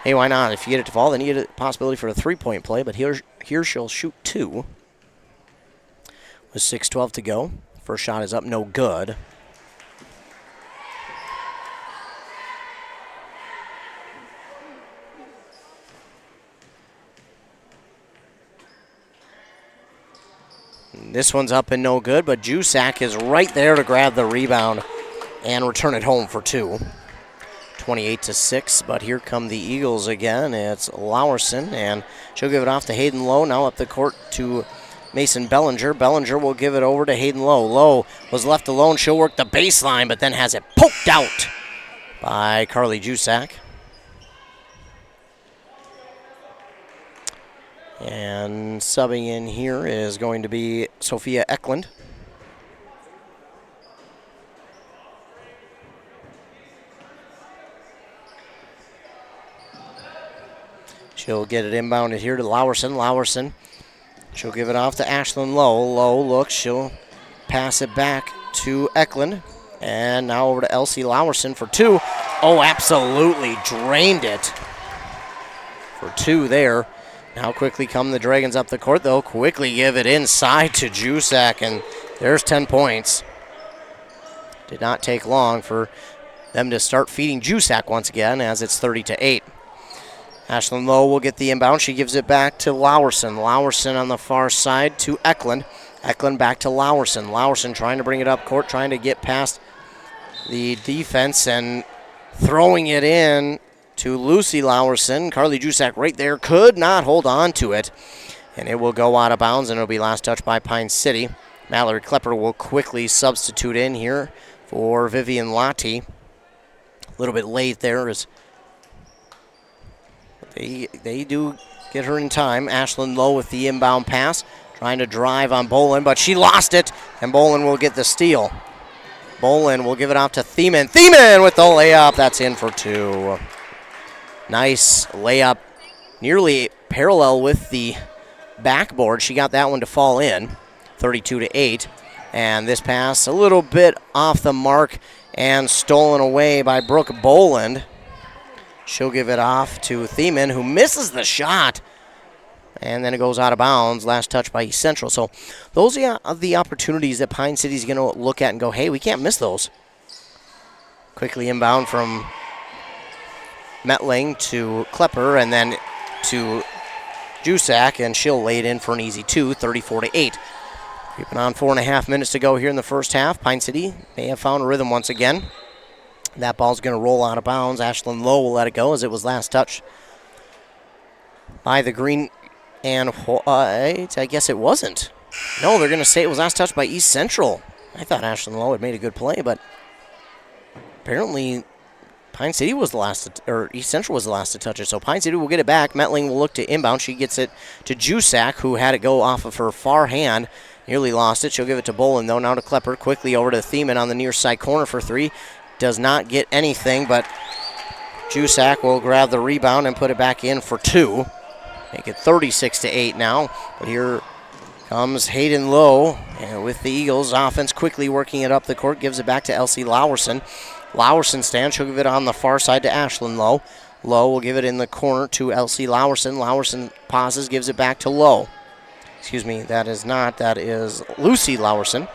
hey, why not? If you get it to fall, then you get a possibility for a 3-point play, but here she'll shoot 2. With 6:12 to go. First shot is up, no good. This one's up and no good, but Jusak is right there to grab the rebound and return it home for 2. 28-6, but here come the Eagles again. It's Lowerson, and she'll give it off to Hayden Lowe. Now up the court to Mason Bellinger. Bellinger will give it over to Hayden Lowe. Lowe was left alone. She'll work the baseline, but then has it poked out by Carly Jusak. And subbing in here is going to be Sophia Eklund. She'll get it inbounded here to Lowerson. Lowerson, she'll give it off to Ashlyn Lowe. Lowe looks, she'll pass it back to Eklund. And now over to Elsie Lowerson for two. Oh, absolutely drained it for two there. Now quickly come the Dragons up the court, though. Quickly give it inside to Jusak, and there's 10 points. Did not take long for them to start feeding Jusak once again, as it's 30-8. Ashlyn Lowe will get the inbound. She gives it back to Lowerson. Lowerson on the far side to Eklund. Eklund back to Lowerson. Lowerson trying to bring it up court, trying to get past the defense and throwing it in to Lucy Lowerson. Carly Jusak right there, could not hold on to it. And it will go out of bounds, and it'll be last touch by Pine City. Mallory Klepper will quickly substitute in here for Vivian Lottie. A little bit late there as they do get her in time. Ashlyn Lowe with the inbound pass, trying to drive on Bolin, but she lost it, and Bolin will get the steal. Bolin will give it off to Thiemann. Thiemann with the layup. That's in for two. Nice layup, nearly parallel with the backboard. She got that one to fall in, 32-8. And this pass a little bit off the mark and stolen away by Brooke Boland. She'll give it off to Thiemann, who misses the shot. And then it goes out of bounds. Last touch by East Central. So those are the opportunities that Pine City's going to look at and go, hey, we can't miss those. Quickly inbound from Metling to Klepper, and then to Jusak, and she'll lay it in for an easy two, 34-8. Keeping on 4.5 minutes to go here in the first half. Pine City may have found a rhythm once again. That ball's going to roll out of bounds. Ashlyn Lowe will let it go as it was last touch by the Green and White. I guess it wasn't. No, they're going to say it was last touch by East Central. I thought Ashlyn Lowe had made a good play, but apparently Pine City was the last, or East Central was the last to touch it. So Pine City will get it back. Metling will look to inbound. She gets it to Jusak, who had it go off of her far hand. Nearly lost it. She'll give it to Bolin, though. Now to Klepper. Quickly over to Thiemann on the near side corner for three. Does not get anything, but Jusak will grab the rebound and put it back in for two. Make it 36-8 now. But here comes Hayden Lowe, and with the Eagles offense quickly working it up the court, gives it back to Elsie Lowerson. Lowerson stands. She'll give it on the far side to Ashlyn Lowe. Lowe will give it in the corner to Elsie Lowerson. Lowerson pauses, gives it back to Lowe. Excuse me, that is Lucy Lowerson.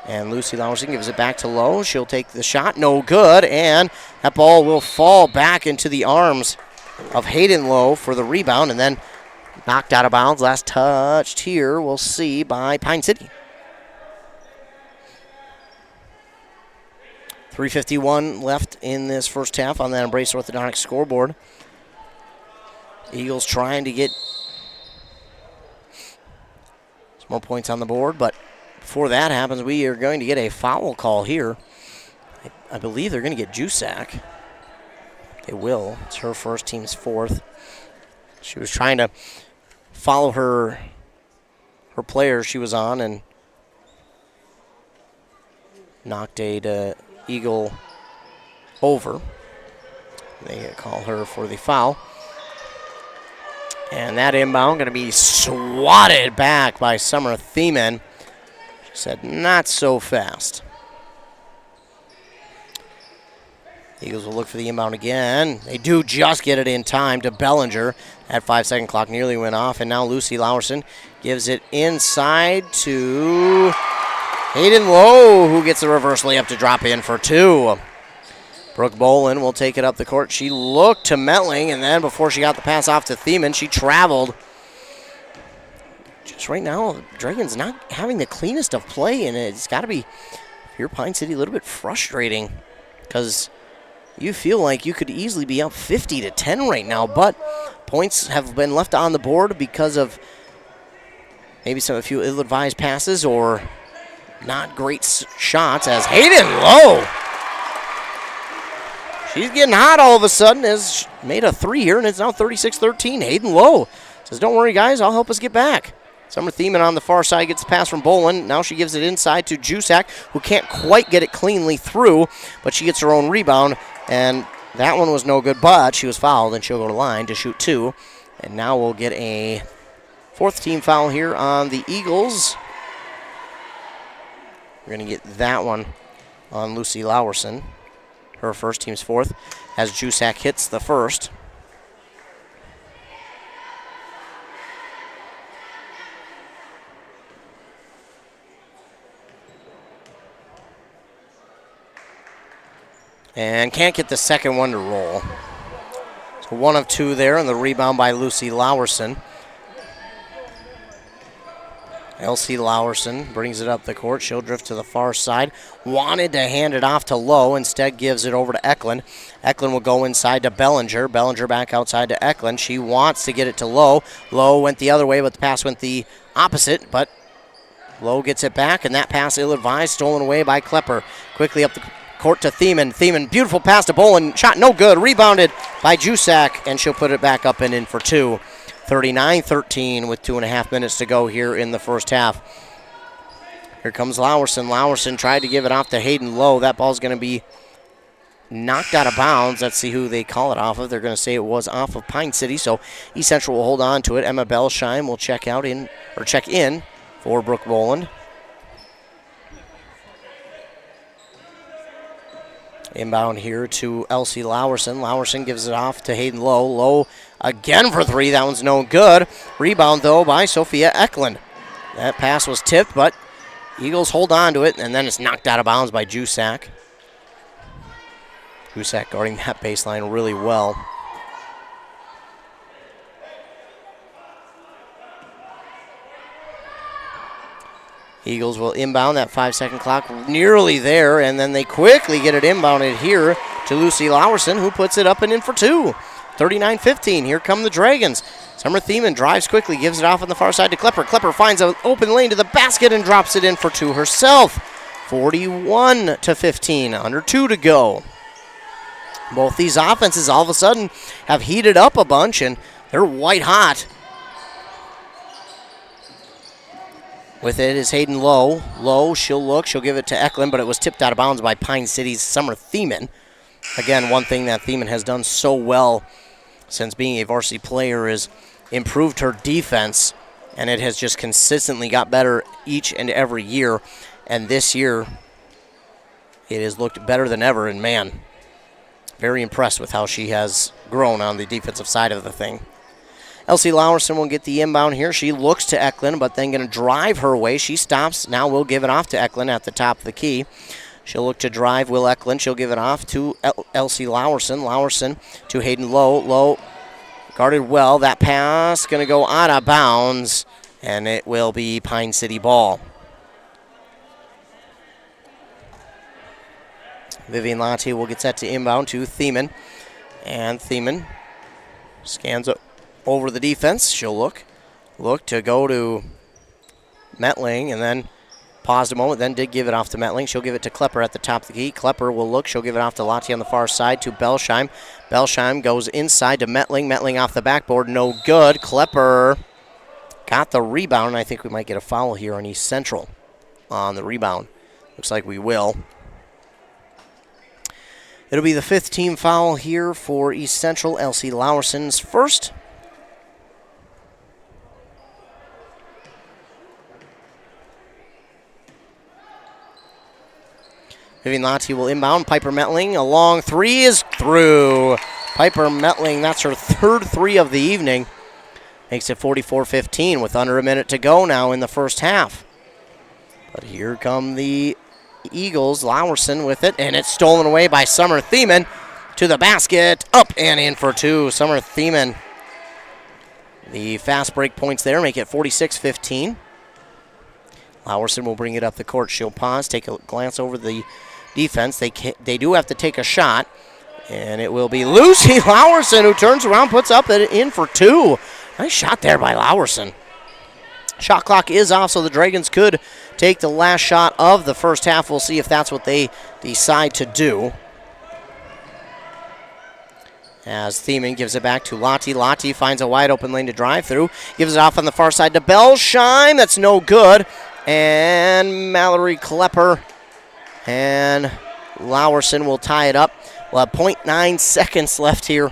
And Lucy Lowerson gives it back to Lowe. She'll take the shot. No good. And that ball will fall back into the arms of Hayden Lowe for the rebound. And then knocked out of bounds. Last touched here, we'll see, by Pine City. 3:51 left in this first half on that Embrace Orthodontics scoreboard. Eagles trying to get some more points on the board, but before that happens, we are going to get a foul call here. I believe they're going to get Jusak. They will. It's her first, team's fourth. She was trying to follow her player she was on and knocked a Eagle over. They call her for the foul. And that inbound going to be swatted back by Summer Thiemann. She said, not so fast. Eagles will look for the inbound again. They do just get it in time to Bellinger. That 5-second clock nearly went off, and now Lucy Lowerson gives it inside to Hayden Lowe, who gets the reverse layup to drop in for two. Brooke Bolin will take it up the court. She looked to Metling, and then before she got the pass off to Thiemann, she traveled. Just right now, Dragons not having the cleanest of play, and it's got to be, if you're Pine City, a little bit frustrating because you feel like you could easily be up 50-10 right now, but points have been left on the board because of maybe a few ill-advised passes or not great shots as Hayden Lowe. She's getting hot all of a sudden as she made a three here, and it's now 36-13. Hayden Lowe Says, don't worry, guys, I'll help us get back. Summer Thiemann on the far side gets the pass from Boland. Now she gives it inside to Jusak, who can't quite get it cleanly through, but she gets her own rebound, and that one was no good, but she was fouled, and she'll go to line to shoot 2. And now we'll get a 4th team foul here on the Eagles. We're going to get that one on Lucy Lowerson. Her first, team's 4th, as Jusak hits the first. And can't get the second one to roll. So 1 of 2 there, and the rebound by Lucy Lowerson. Elsie Lowerson brings it up the court. She'll drift to the far side. Wanted to hand it off to Lowe. Instead gives it over to Eklund. Eklund will go inside to Bellinger. Bellinger back outside to Eklund. She wants to get it to Lowe. Lowe went the other way, but the pass went the opposite. But Lowe gets it back, and that pass ill-advised, stolen away by Klepper. Quickly up the court to Thiemann. Thiemann, beautiful pass to Boland. Shot no good. Rebounded by Jusak, and she'll put it back up and in for 2. 39-13 with 2.5 minutes to go here in the first half. Here comes Lowerson. Lowerson tried to give it off to Hayden Lowe. That ball's going to be knocked out of bounds. Let's see who they call it off of. They're going to say it was off of Pine City, so East Central will hold on to it. Emma Belsheim will check in for Brooke Boland. Inbound here to Elsie Lowerson. Lowerson gives it off to Hayden Lowe. Lowe again for 3. That one's no good. Rebound, though, by Sophia Eklund. That pass was tipped, but Eagles hold on to it, and then it's knocked out of bounds by Jusak. Jusak guarding that baseline really well. Eagles will inbound. That 5-second clock nearly there, and then they quickly get it inbounded here to Lucy Lowerson, who puts it up and in for 2. 39-15. Here come the Dragons. Summer Thiemann drives quickly, gives it off on the far side to Klepper. Klepper finds an open lane to the basket and drops it in for 2 herself. 41-15. Under 2 to go. Both these offenses all of a sudden have heated up a bunch, and they're white hot. With it is Hayden Lowe. Lowe, she'll look. She'll give it to Eklund, but it was tipped out of bounds by Pine City's Summer Thiemann. Again, one thing that Thiemann has done so well since being a varsity player is improved her defense, and it has just consistently got better each and every year. And this year, it has looked better than ever, and man, very impressed with how she has grown on the defensive side of the thing. Elsie Lowerson will get the inbound here. She looks to Eklund, but then going to drive her way. She stops. Now we'll give it off to Eklund at the top of the key. She'll look to drive Will Eklund. She'll give it off to Elsie Lowerson. Lowerson to Hayden Lowe. Lowe guarded well. That pass going to go out of bounds, and it will be Pine City ball. Vivian Lati will get set to inbound to Thiemann. And Thiemann scans over the defense. She'll look to go to Metling, and then paused a moment, then did give it off to Metling. She'll give it to Klepper at the top of the key. Klepper will look. She'll give it off to Lati on the far side to Belsheim. Belsheim goes inside to Metling. Metling off the backboard. No good. Klepper got the rebound, and I think we might get a foul here on East Central on the rebound. Looks like we will. It'll be the 5th team foul here for East Central. Elsie Lowerson's first. Vivian Lati will inbound. Piper Metling, a long 3 is through. Piper Metling, that's her 3rd 3 of the evening. Makes it 44-15 with under a minute to go now in the first half. But here come the Eagles. Lowerson with it, and it's stolen away by Summer Thiemann to the basket. Up and in for 2. Summer Thiemann. The fast break points there make it 46-15. Lowerson will bring it up the court. She'll pause, take a glance over the defense. They do have to take a shot, and it will be Lucy Lowerson who turns around, puts up it in for 2. Nice shot there by Lowerson. Shot clock is off, so the Dragons could take the last shot of the first half. We'll see if that's what they decide to do. as Thiemann gives it back to Lottie. Lottie finds a wide open lane to drive through. Gives it off on the far side to Belsheim. That's no good. And Mallory Klepper and Lowerson will tie it up. We'll have 0.9 seconds left here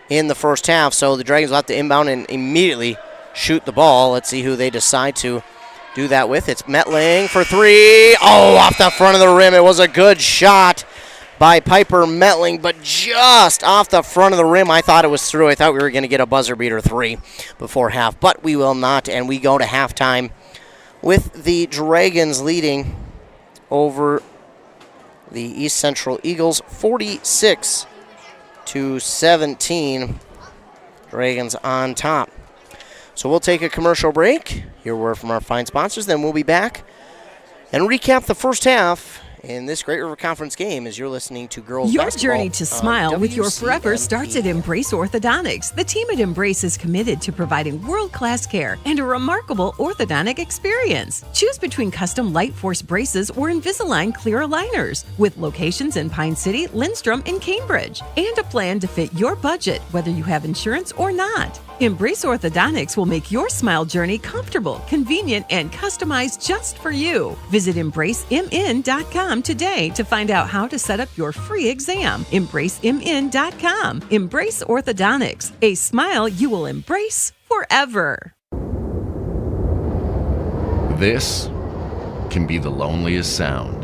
in the first half. So the Dragons will have to inbound and immediately shoot the ball. Let's see who they decide to do that with. It's Metling for three. Oh, off the front of the rim. It was a good shot by Piper Metling, but just off the front of the rim. I thought it was through. I thought we were going to get a buzzer beater three before half, but we will not, and we go to halftime with the Dragons leading over the East Central Eagles 46-17. Dragons on top. So we'll take a commercial break, hear a word from our fine sponsors, then we'll be back and recap the first half in this Great River Conference game as you're listening to Girls Your Basketball. journey to smile with your forever WCMP. starts at Embrace Orthodontics. The team at Embrace is committed to providing world-class care and a remarkable orthodontic experience. Choose between custom Light Force braces or Invisalign clear aligners with locations in Pine City, Lindstrom, and Cambridge, and a plan to fit your budget whether you have insurance or not. Embrace Orthodontics will make your smile journey comfortable, convenient, and customized just for you. Visit EmbraceMN.com today to find out how to set up your free exam. EmbraceMN.com. Embrace Orthodontics, a smile you will embrace forever. This can be the loneliest sound,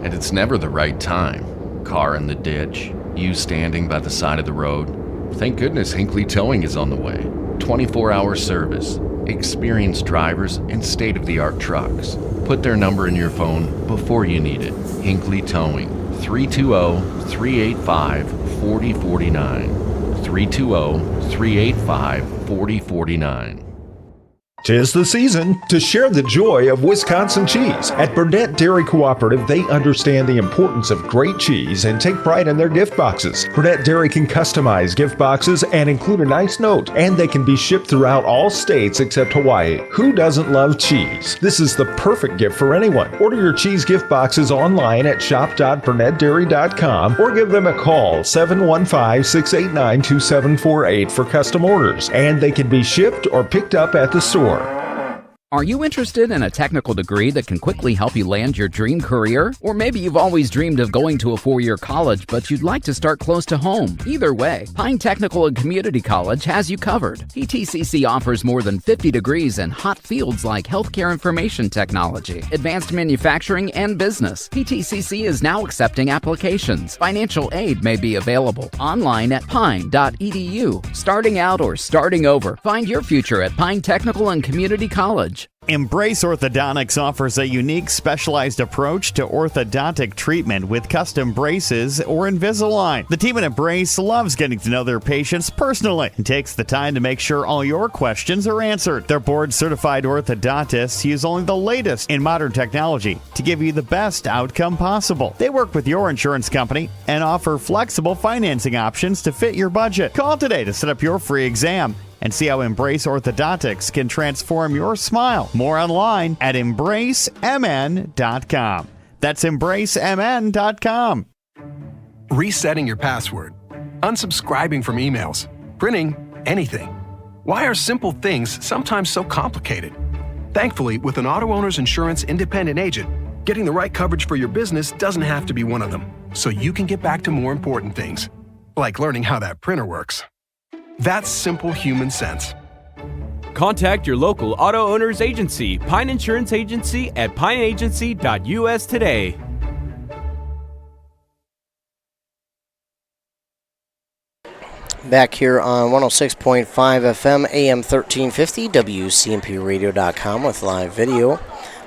and it's never the right time. Car in the ditch, you standing by the side of the road. Thank goodness Hinckley Towing is on the way. 24-hour service, experienced drivers, and state-of-the-art trucks. Put their number in your phone before you need it. Hinckley Towing, 320-385-4049. 320-385-4049. 'Tis the season to share the joy of Wisconsin cheese. At Burnett Dairy Cooperative, they understand the importance of great cheese and take pride in their gift boxes. Burnett Dairy can customize gift boxes and include a nice note, and they can be shipped throughout all states except Hawaii. Who doesn't love cheese? This is the perfect gift for anyone. Order your cheese gift boxes online at shop.burnettdairy.com or give them a call 715-689-2748 for custom orders, and they can be shipped or picked up at the store. Are you interested in a technical degree that can quickly help you land your dream career? Or maybe you've always dreamed of going to a 4-year college, but you'd like to start close to home. Either way, Pine Technical and Community College has you covered. PTCC offers more than 50 degrees in hot fields like healthcare information technology, advanced manufacturing, and business. PTCC is now accepting applications. Financial aid may be available. Online at pine.edu. Starting out or starting over, find your future at Pine Technical and Community College. Embrace Orthodontics offers a unique specialized approach to orthodontic treatment with custom braces or Invisalign. The team at Embrace loves getting to know their patients personally and takes the time to make sure all your questions are answered. Their board-certified orthodontists use only the latest in modern technology to give you the best outcome possible. They work with your insurance company and offer flexible financing options to fit your budget. Call today to set up your free exam and see how Embrace Orthodontics can transform your smile. More online at EmbraceMN.com. That's EmbraceMN.com. Resetting your password, unsubscribing from emails, printing anything. Why are simple things sometimes so complicated? Thankfully, with an Auto Owners Insurance independent agent, getting the right coverage for your business doesn't have to be one of them, so you can get back to more important things, like learning how that printer works. That's simple human sense. Contact your local auto owner's agency, Pine Insurance Agency at pineagency.us today. Back here on 106.5 FM, AM 1350, WCMPradio.com with live video.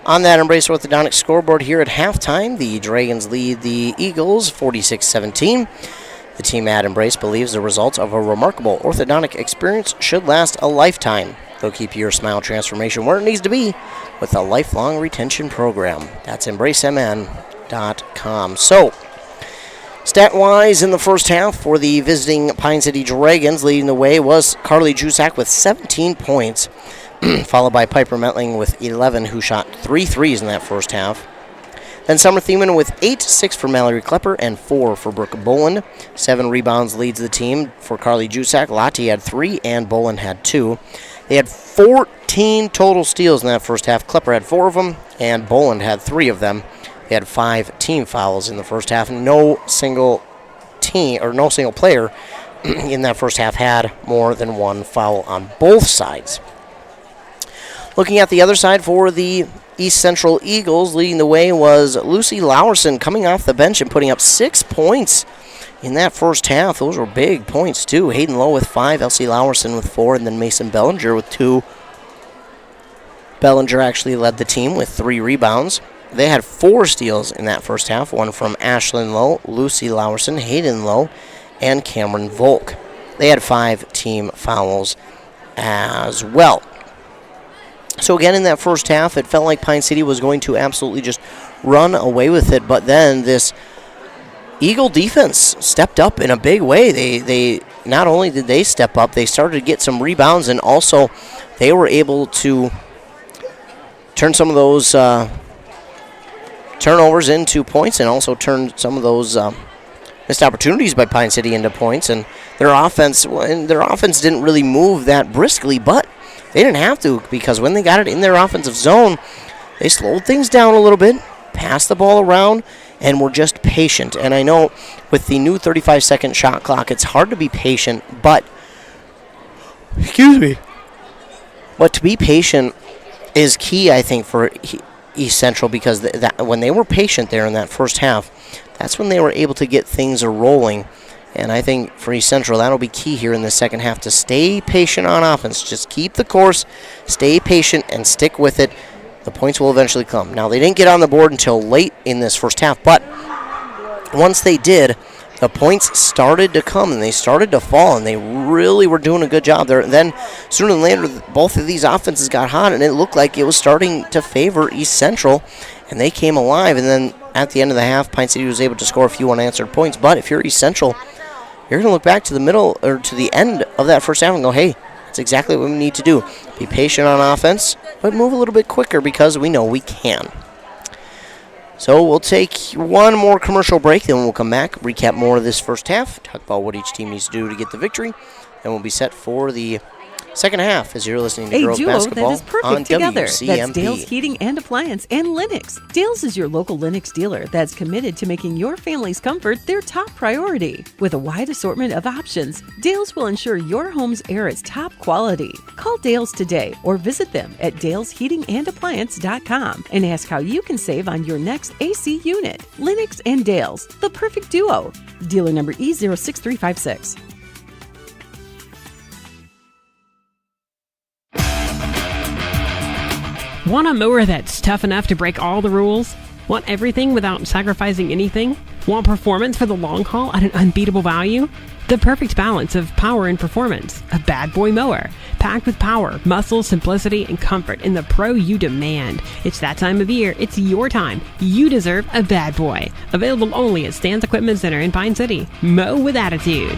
On that Embrace Orthodontics scoreboard here at halftime, the Dragons lead the Eagles 46-17. The team at Embrace believes the results of a remarkable orthodontic experience should last a lifetime. They'll keep your smile transformation where it needs to be with a lifelong retention program. That's EmbraceMN.com. So, stat-wise in the first half for the visiting Pine City Dragons, leading the way was Carly Jusak with 17 points, followed by Piper Metling with 11, who shot 3 threes in that first half. Then Summer Thiemann with 8, 6 for Mallory Klepper, and 4 for Brooke Boland. 7 rebounds leads the team for Carly Jusak. Lottie had 3, and Boland had 2. They had 14 total steals in that first half. Klepper had 4 of them, and Boland had 3 of them. They had 5 team fouls in the first half. No single player in that first half had more than 1 foul on both sides. Looking at the other side for the East Central Eagles, leading the way was Lucy Lowerson coming off the bench and putting up 6 points in that first half. Those were big points, too. Hayden Lowe with 5, Elsie Lowerson with 4, and then Mason Bellinger with 2. Bellinger actually led the team with 3 rebounds. They had 4 steals in that first half, 1 from Ashlyn Lowe, Lucy Lowerson, Hayden Lowe, and Cameron Volk. They had 5 team fouls as well. So again, in that first half, it felt like Pine City was going to absolutely just run away with it, but then this Eagle defense stepped up in a big way. They not only did they step up, they started to get some rebounds, and also they were able to turn some of those turnovers into points, and also turn some of those missed opportunities by Pine City into points. And their offense didn't really move that briskly, but they didn't have to, because when they got it in their offensive zone, they slowed things down a little bit, passed the ball around, and were just patient. And I know with the new 35-second shot clock, it's hard to be patient, but to be patient is key, I think, for East Central, because when they were patient there in that first half, that's when they were able to get things rolling. And I think for East Central, that'll be key here in the second half, to stay patient on offense. Just keep the course, stay patient, and stick with it. The points will eventually come. Now, they didn't get on the board until late in this first half, but once they did, the points started to come, and they started to fall, and they really were doing a good job there. And then, sooner than later, both of these offenses got hot, and it looked like it was starting to favor East Central, and they came alive. And then at the end of the half, Pine City was able to score a few unanswered points. But if you're East Central, you're going to look back to the middle, or to the end of that first half, and go, hey, that's exactly what we need to do. Be patient on offense, but move a little bit quicker, because we know we can. So we'll take one more commercial break, then we'll come back, recap more of this first half, talk about what each team needs to do to get the victory, and we'll be set for the second half as you're listening to Girls Basketball that is perfect on together. WCMP. That's Dale's Heating and Appliance and Lennox. Dale's is your local Lennox dealer that's committed to making your family's comfort their top priority. With a wide assortment of options, Dale's will ensure your home's air is top quality. Call Dale's today or visit them at dalesheatingandappliance.com and ask how you can save on your next AC unit. Lennox and Dale's, the perfect duo. Dealer number E06356. Want a mower that's tough enough to break all the rules? Want everything without sacrificing anything? Want performance for the long haul at an unbeatable value? The perfect balance of power and performance. A bad boy mower. Packed with power, muscle, simplicity, and comfort in the pro you demand. It's that time of year. It's your time. You deserve a bad boy. Available only at Stan's Equipment Center in Pine City. Mow with attitude.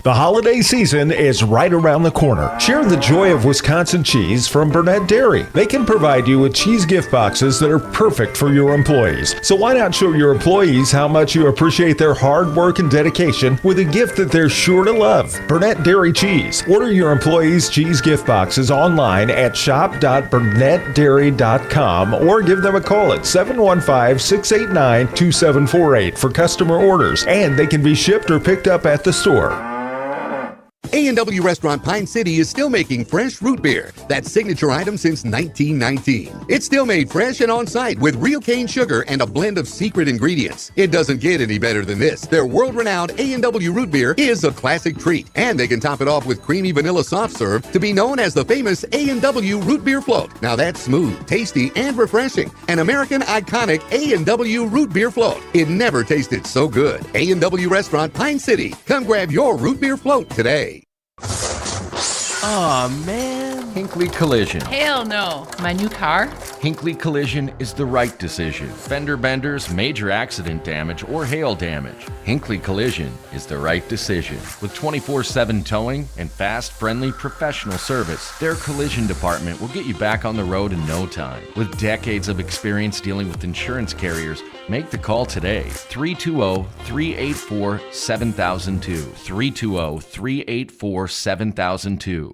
The holiday season is right around the corner. Share the joy of Wisconsin cheese from Burnett Dairy. They can provide you with cheese gift boxes that are perfect for your employees. So why not show your employees how much you appreciate their hard work and dedication with a gift that they're sure to love? Burnett Dairy Cheese. Order your employees' cheese gift boxes online at shop.burnettdairy.com or give them a call at 715-689-2748 for customer orders, and they can be shipped or picked up at the store. A&W Restaurant Pine City is still making fresh root beer, that signature item since 1919. It's still made fresh and on-site with real cane sugar and a blend of secret ingredients. It doesn't get any better than this. Their world-renowned A&W root beer is a classic treat, and they can top it off with creamy vanilla soft serve to be known as the famous A&W root beer float. Now that's smooth, tasty, and refreshing. An American iconic A&W root beer float. It never tasted so good. A&W Restaurant Pine City. Come grab your root beer float today. Oh, man. Hinckley Collision. Hell no. My new car? Hinckley Collision is the right decision. Fender benders, major accident damage, or hail damage. Hinckley Collision is the right decision. With 24/7 towing and fast, friendly, professional service, their collision department will get you back on the road in no time. With decades of experience dealing with insurance carriers, make the call today. 320-384-7002. 320-384-7002.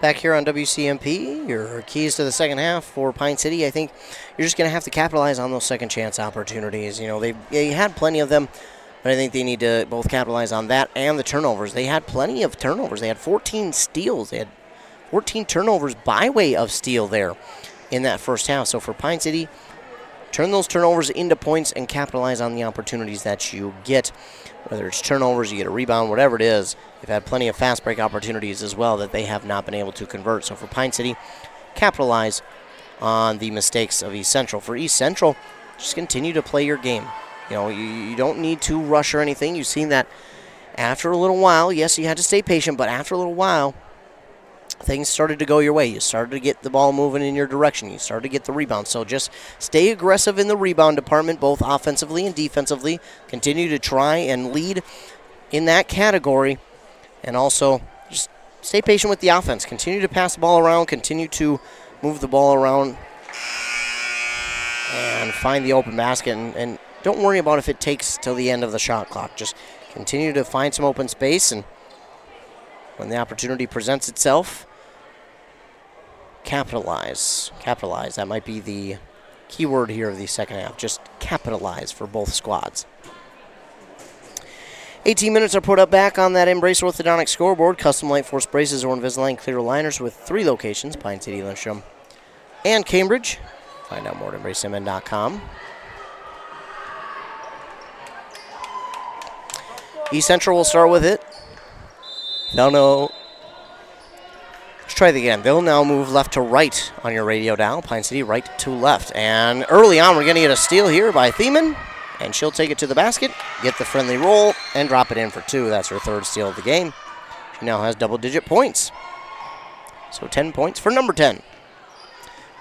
Back here on WCMP, your keys to the second half for Pine City. I think you're just going to have to capitalize on those second chance opportunities. You know, they had plenty of them, but I think they need to both capitalize on that and the turnovers. They had plenty of turnovers. They had 14 steals. They had 14 turnovers by way of steal there in that first half. So for Pine City, turn those turnovers into points and capitalize on the opportunities that you get. Whether it's turnovers, you get a rebound, whatever it is, they've had plenty of fast break opportunities as well that they have not been able to convert. So for Pine City, capitalize on the mistakes of East Central. For East Central, just continue to play your game. You know, you don't need to rush or anything. You've seen that after a little while. Yes, you had to stay patient, but after a little while, things started to go your way. You started to get the ball moving in your direction. You started to get the rebound. So just stay aggressive in the rebound department, both offensively and defensively. Continue to try and lead in that category. And also just stay patient with the offense. Continue to pass the ball around. Continue to move the ball around. And find the open basket. And don't worry about if it takes till the end of the shot clock. Just continue to find some open space. And when the opportunity presents itself, capitalize. Capitalize. That might be the key word here of the second half. Just capitalize for both squads. 18 minutes are put up back on that Embrace Orthodontic scoreboard. Custom Light Force braces or Invisalign clear aligners with 3 locations, Pine City, Lindstrom, and Cambridge. Find out more at EmbraceMN.com. East Central will start with it. They'll know. Let's try it again. They'll now move left to right on your radio dial. Pine City right to left. And early on, we're going to get a steal here by Thiemann. And she'll take it to the basket, get the friendly roll, and drop it in for 2. That's her third steal of the game. She now has double-digit points. So 10 points for number 10.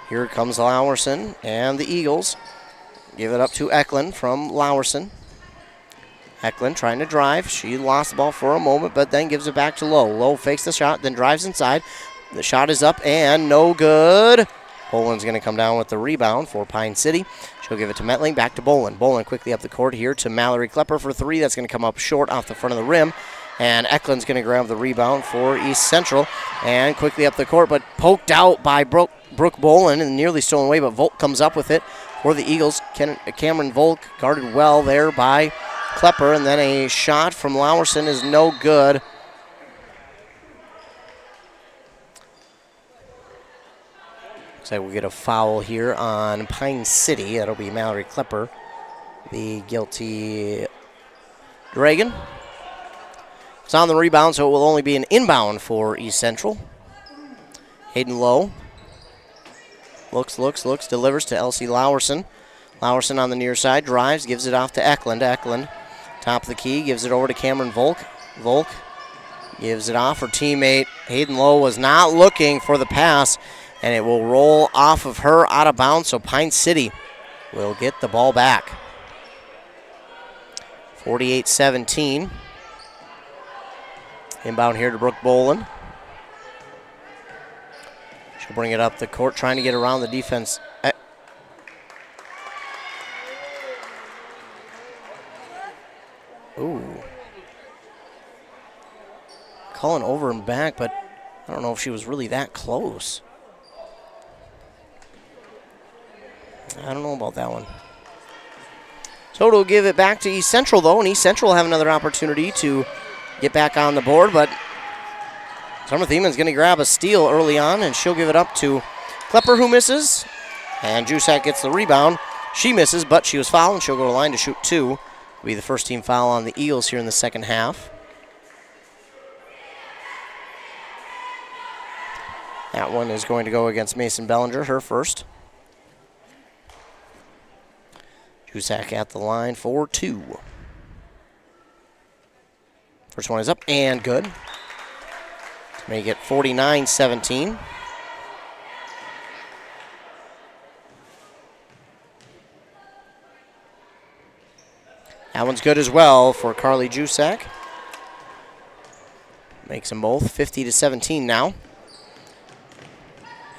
Here comes Lowerson and the Eagles. Give it up to Eklund from Lowerson. Eklund trying to drive. She lost the ball for a moment, but then gives it back to Lowe. Lowe fakes the shot, then drives inside. The shot is up and no good. Boland's going to come down with the rebound for Pine City. She'll give it to Metling, back to Boland. Boland quickly up the court here to Mallory Klepper for 3. That's going to come up short off the front of the rim. And Eklund's going to grab the rebound for East Central. And quickly up the court, but poked out by Brooke Boland and nearly stolen away, but Volk comes up with it for the Eagles. Cameron Volk guarded well there by Klepper, and then a shot from Lowerson is no good. Looks like we get a foul here on Pine City. That'll be Mallory Klepper, the guilty Dragon. It's on the rebound, so it will only be an inbound for East Central. Hayden Lowe looks, delivers to Elsie Lowerson. Lowerson on the near side, drives, gives it off to Eklund. Eklund, top of the key, gives it over to Cameron Volk. Volk gives it off. Her teammate Hayden Lowe was not looking for the pass, and it will roll off of her out of bounds, so Pine City will get the ball back. 48-17. Inbound here to Brooke Boland. She'll bring it up the court, trying to get around the defense. Ooh. Calling over and back, but I don't know if she was really that close. I don't know about that one. So it'll give it back to East Central, though, and East Central will have another opportunity to get back on the board, but Summer Thiemann's going to grab a steal early on, and she'll give it up to Klepper, who misses, and Jusak gets the rebound. She misses, but she was fouled, and she'll go to the line to shoot 2. It'll be the first team foul on the Eagles here in the second half. That one is going to go against Mason Bellinger, her first. Jusak at the line for 2. First one is up and good. Make it 49-17. That one's good as well for Carly Jusak. Makes them both 50-17 now.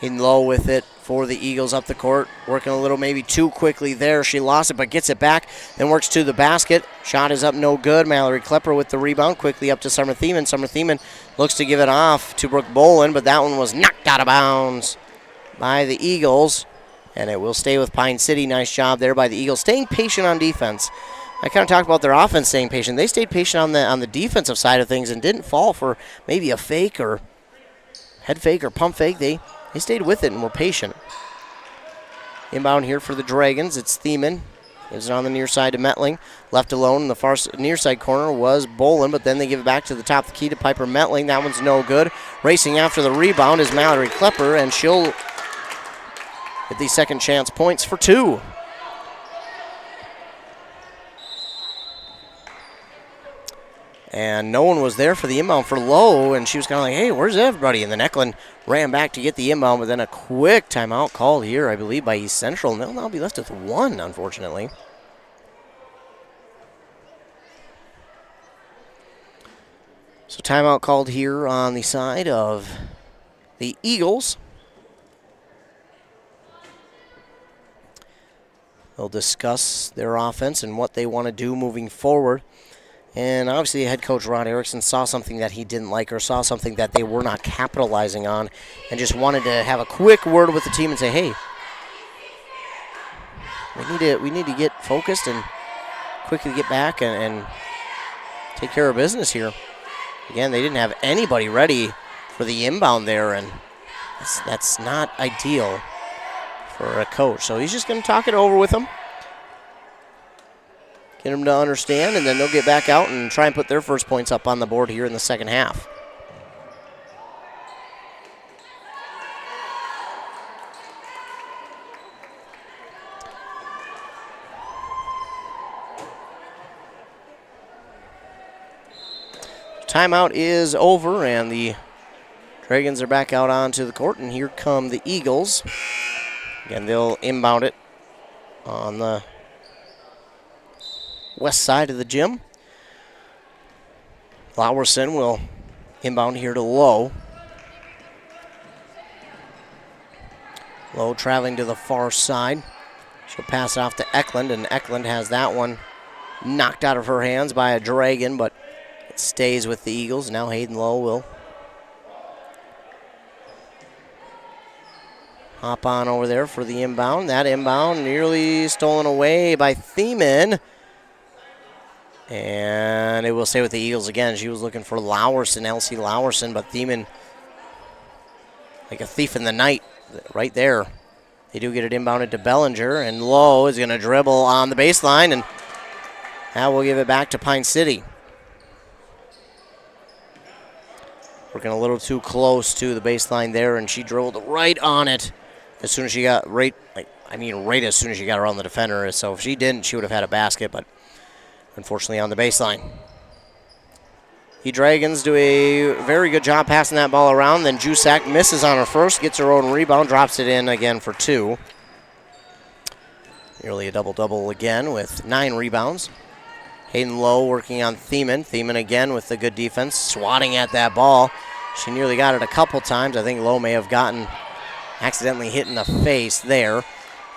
Hayden Lowe with it for the Eagles up the court. Working a little maybe too quickly there. She lost it but gets it back. Then works to the basket. Shot is up no good. Mallory Klepper with the rebound. Quickly up to Summer Thiemann. Summer Thiemann looks to give it off to Brooke Boland, but that one was knocked out of bounds by the Eagles. And it will stay with Pine City. Nice job there by the Eagles. Staying patient on defense. I kind of talked about their offense staying patient. They stayed patient on the defensive side of things and didn't fall for maybe a fake or head fake or pump fake. They stayed with it and were patient. Inbound here for the Dragons. It's Thiemann. Gives it on the near side to Metling. Left alone in the far near side corner was Boland, but then they give it back to the top of the key to Piper Metling. That one's no good. Racing after the rebound is Mallory Klepper, and she'll get these second chance points for 2. And no one was there for the inbound for Lowe, and she was kind of like, hey, where's everybody? And then Eklund ran back to get the inbound, but then a quick timeout called here, I believe, by East Central, and they'll now be left with 1, unfortunately. So timeout called here on the side of the Eagles. They'll discuss their offense and what they want to do moving forward. And obviously head coach Ron Erickson saw something that he didn't like or saw something that they were not capitalizing on and just wanted to have a quick word with the team and say, hey, we need to get focused and quickly get back and take care of business here. Again, they didn't have anybody ready for the inbound there, and that's not ideal for a coach. So he's just going to talk it over with them. Get them to understand, and then they'll get back out and try and put their first points up on the board here in the second half. Timeout is over, and the Dragons are back out onto the court, and here come the Eagles. Again, they'll inbound it on the west side of the gym. Lowerson will inbound here to Lowe. Lowe traveling to the far side. She'll pass it off to Eklund, and Eklund has that one knocked out of her hands by a Dragon, but it stays with the Eagles. Now Hayden Lowe will hop on over there for the inbound. That inbound nearly stolen away by Thiemann. And it will stay with the Eagles again. She was looking for Lowerson, Elsie Lowerson, but Thiemann, like a thief in the night, right there. They do get it inbounded to Bellinger, and Lowe is going to dribble on the baseline, and that will give it back to Pine City. Working a little too close to the baseline there, and she dribbled right on it as soon as she got right as soon as she got around the defender. So if she didn't, she would have had a basket, but unfortunately on the baseline. The Dragons do a very good job passing that ball around. Then Jusak misses on her first, gets her own rebound, drops it in again for 2. Nearly a double-double again with 9 rebounds. Hayden Lowe working on Thiemann. Thiemann again with the good defense, swatting at that ball. She nearly got it a couple times. I think Lowe may have gotten accidentally hit in the face there.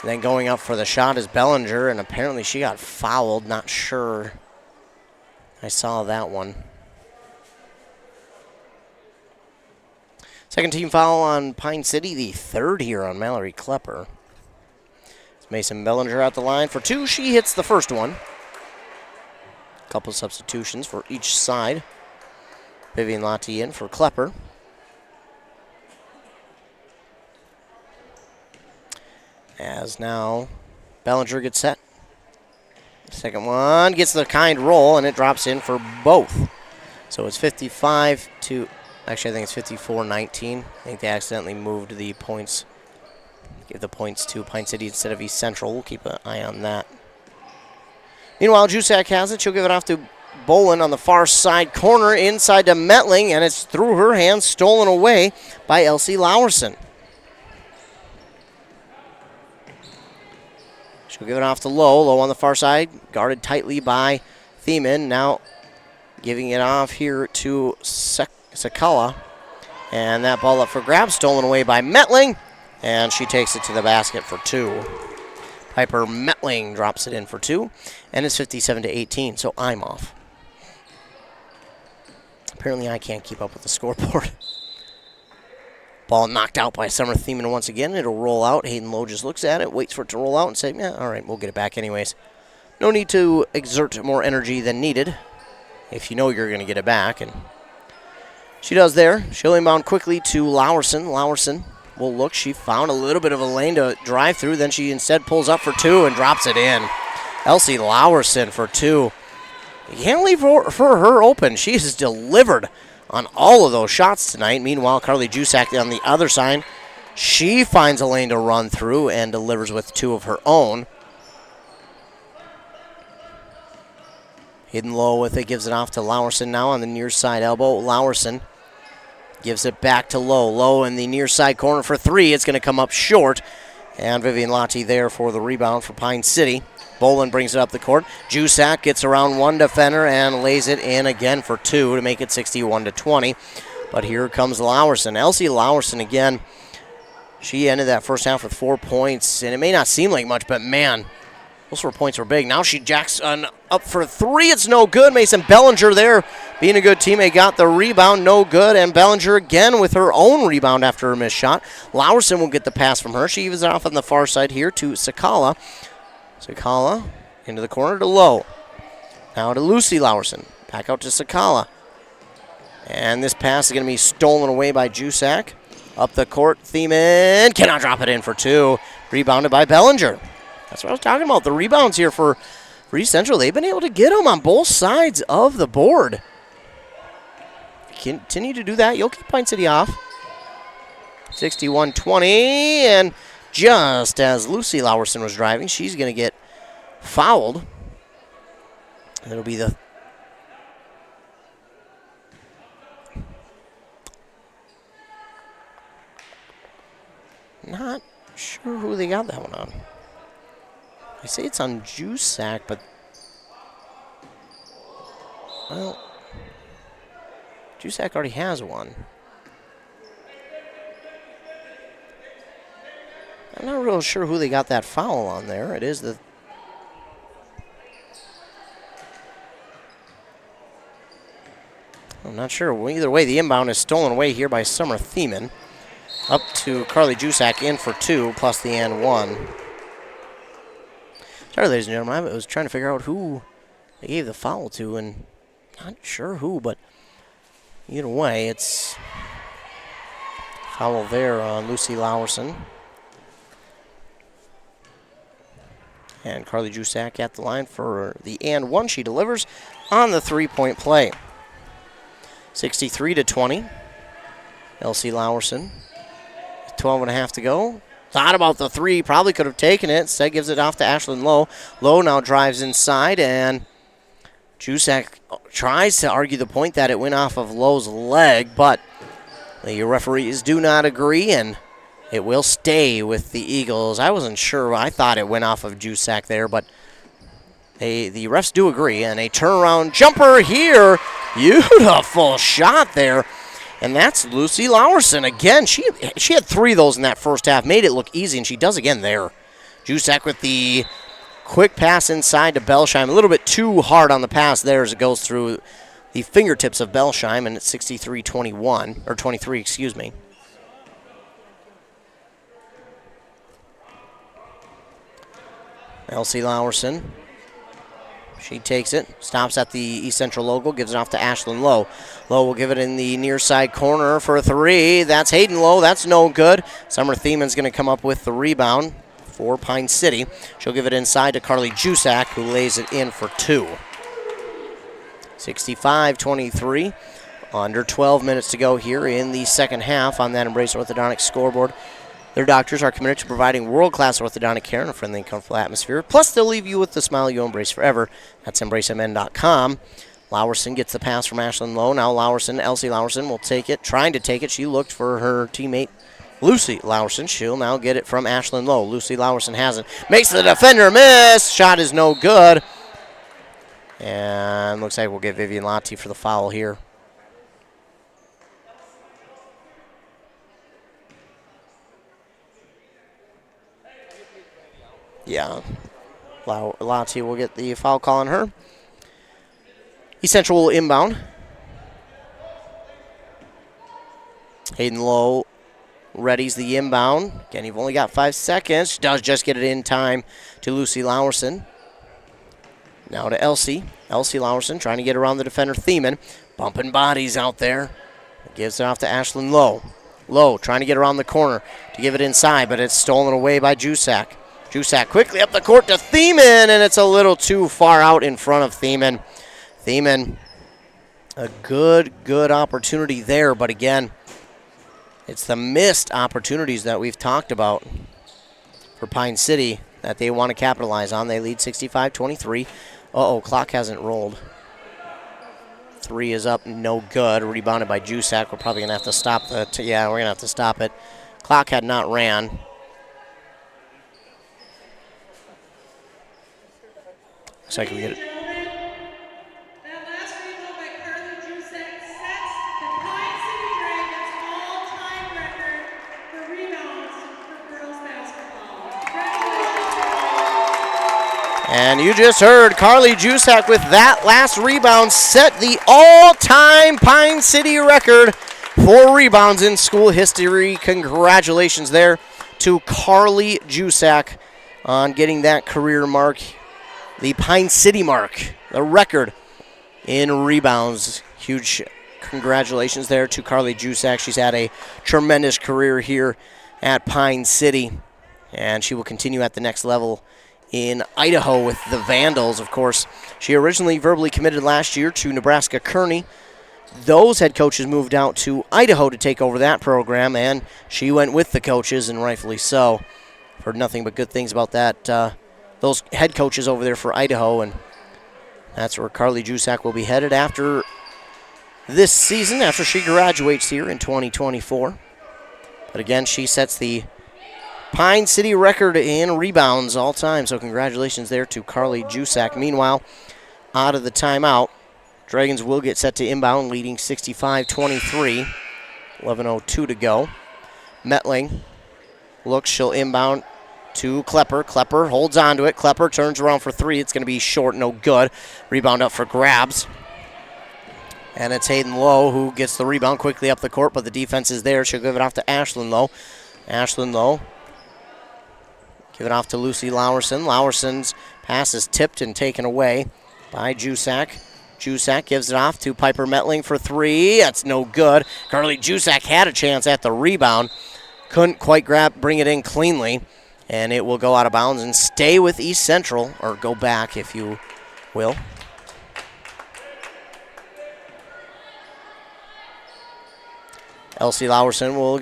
And then going up for the shot is Bellinger, and apparently she got fouled. Not sure. I saw that one. Second team foul on Pine City, the third here on Mallory Klepper. It's Mason Bellinger at the line for 2. She hits the first one. Couple substitutions for each side. Vivian Lottie in for Klepper. As now Bellinger gets set. Second one gets the kind roll, and it drops in for both. So it's 55 to, actually I think it's 54-19. I think they accidentally moved the points. Give the points to Pine City instead of East Central. We'll keep an eye on that. Meanwhile, Jusak has it. She'll give it off to Bolin on the far side corner inside to Metling, and it's through her hands, stolen away by Elsie Lowerson. She'll give it off to Lowe. Lowe on the far side, guarded tightly by Thiemann. Now giving it off here to Sakala. And that ball up for grabs, stolen away by Metling. And she takes it to the basket for 2. Piper Metling drops it in for 2. And it's 57-18, so I'm off. Apparently I can't keep up with the scoreboard. Ball knocked out by Summer Thiemann once again. It'll roll out. Hayden Lowe just looks at it, waits for it to roll out, and say, yeah, all right, we'll get it back anyways. No need to exert more energy than needed if you know you're going to get it back. And she does there. She'll inbound quickly to Lowerson. Lowerson will look. She found a little bit of a lane to drive through. Then she instead pulls up for 2 and drops it in. Elsie Lowerson for 2. You can't leave for her open. She has delivered on all of those shots tonight. Meanwhile, Carly Jusak on the other side, she finds a lane to run through and delivers with 2 of her own. Hidden low with it, gives it off to Lowerson now on the near side elbow. Lowerson gives it back to Lowe. Lowe in the near side corner for 3. It's going to come up short. And Vivian Lottie there for the rebound for Pine City. Bolin brings it up the court. Jusak gets around one defender and lays it in again for 2 to make it 61-20. But here comes Lowerson. Elsie Lowerson again. She ended that first half with 4 points. And it may not seem like much, but man, those 4 points were big. Now she jacks up for 3. It's no good. Mason Bellinger there, being a good teammate, got the rebound. No good. And Bellinger again with her own rebound after her missed shot. Lowerson will get the pass from her. She gives it off on the far side here to Sakala. Sakala into the corner to Lowe. Now to Lucy Lowerson. Back out to Sakala. And this pass is going to be stolen away by Jusak. Up the court, Thiemann cannot drop it in for 2. Rebounded by Bellinger. That's what I was talking about. The rebounds here for East Central, they've been able to get them on both sides of the board. Continue to do that. You'll keep Pine City off. 61-20, and just as Lucy Lowerson was driving, she's going to get fouled. It'll be the not sure who they got that one on. I say it's on Jusak, but well, Jusak already has one. I'm not real sure who they got that foul on there. It is the I'm not sure. Well, either way, the inbound is stolen away here by Summer Thiemann. Up to Carly Jusak in for 2, plus the and 1. Sorry, ladies and gentlemen, I was trying to figure out who they gave the foul to, and not sure who, but either way, it's foul there on Lucy Lowerson. And Carly Jusak at the line for the and 1. She delivers on the 3-point play. 63-20. Elsie Lowerson. 12.5 to go. Thought about the 3, probably could have taken it. Instead gives it off to Ashlyn Lowe. Lowe now drives inside, and Jusak tries to argue the point that it went off of Lowe's leg, but the referees do not agree, and it will stay with the Eagles. I wasn't sure. I thought it went off of Jusak there, but the refs do agree, and a turnaround jumper here. Beautiful shot there. And that's Lucy Lowerson again. She had 3 of those in that first half. Made it look easy, and she does again there. Jusak with the quick pass inside to Belsheim. A little bit too hard on the pass there as it goes through the fingertips of Belsheim, and it's 63-21, or 23, excuse me. Elsie Lowerson. She takes it, stops at the East Central logo, gives it off to Ashlyn Lowe. Lowe will give it in the near side corner for a 3. That's Hayden Lowe. That's no good. Summer Thiemann's going to come up with the rebound for Pine City. She'll give it inside to Carly Jusak, who lays it in for 2. 65-23. Under 12 minutes to go here in the second half on that Embrace Orthodontics scoreboard. Their doctors are committed to providing world-class orthodontic care in a friendly and comfortable atmosphere. Plus, they'll leave you with the smile you embrace forever. That's EmbraceMN.com. Lowerson gets the pass from Ashlyn Lowe. Now Elsie Lowerson will take it, trying to take it. She looked for her teammate, Lucy Lowerson. She'll now get it from Ashlyn Lowe. Lucy Lowerson has it. Makes the defender miss. Shot is no good. And looks like we'll get Vivian Lotte for the foul here. Yeah, Lotte will get the foul call on her. East Central will inbound. Hayden Lowe readies the inbound. Again, you've only got 5 seconds. She does just get it in time to Lucy Lowerson. Now to Elsie. Elsie Lowerson trying to get around the defender, Thiemann. Bumping bodies out there. Gives it off to Ashlyn Lowe. Lowe trying to get around the corner to give it inside, but it's stolen away by Jusak. Jusak quickly up the court to Thiemann, and it's a little too far out in front of Thiemann. Thiemann, a good opportunity there, but again, it's the missed opportunities that we've talked about for Pine City that they want to capitalize on. They lead 65-23. Clock hasn't rolled. 3 is up, no good. Rebounded by Jusak. We're probably going to have to stop we're going to have to stop it. Clock had not ran. Looks like we get it. And you just heard Carly Jusak with that last rebound set the all-time Pine City record for rebounds in school history. Congratulations there to Carly Jusak on getting that career mark, the Pine City mark, the record in rebounds. Huge congratulations there to Carly Jusak. She's had a tremendous career here at Pine City, and she will continue at the next level in Idaho with the Vandals. Of course, she originally verbally committed last year to Nebraska Kearney. Those head coaches moved out to Idaho to take over that program, and she went with the coaches, and rightfully so. Heard nothing but good things about that. Those head coaches over there for Idaho, and that's where Carly Jusak will be headed after this season, after she graduates here in 2024. But again, she sets the Pine City record in rebounds all time, so congratulations there to Carly Jusak. Meanwhile, out of the timeout, Dragons will get set to inbound, leading 65-23. 11:02 to go. Metling looks, she'll inbound to Klepper. Klepper holds on to it. Klepper turns around for 3. It's going to be short, no good. Rebound up for grabs. And it's Hayden Lowe who gets the rebound quickly up the court, but the defense is there. She'll give it off to Ashlyn Lowe. Ashlyn Lowe. Give it off to Lucy Lowerson. Lowerson's pass is tipped and taken away by Jusak. Jusak gives it off to Piper Metling for 3. That's no good. Carly Jusak had a chance at the rebound. Couldn't quite bring it in cleanly. And it will go out of bounds and stay with East Central, or go back if you will. Elsie Lowerson will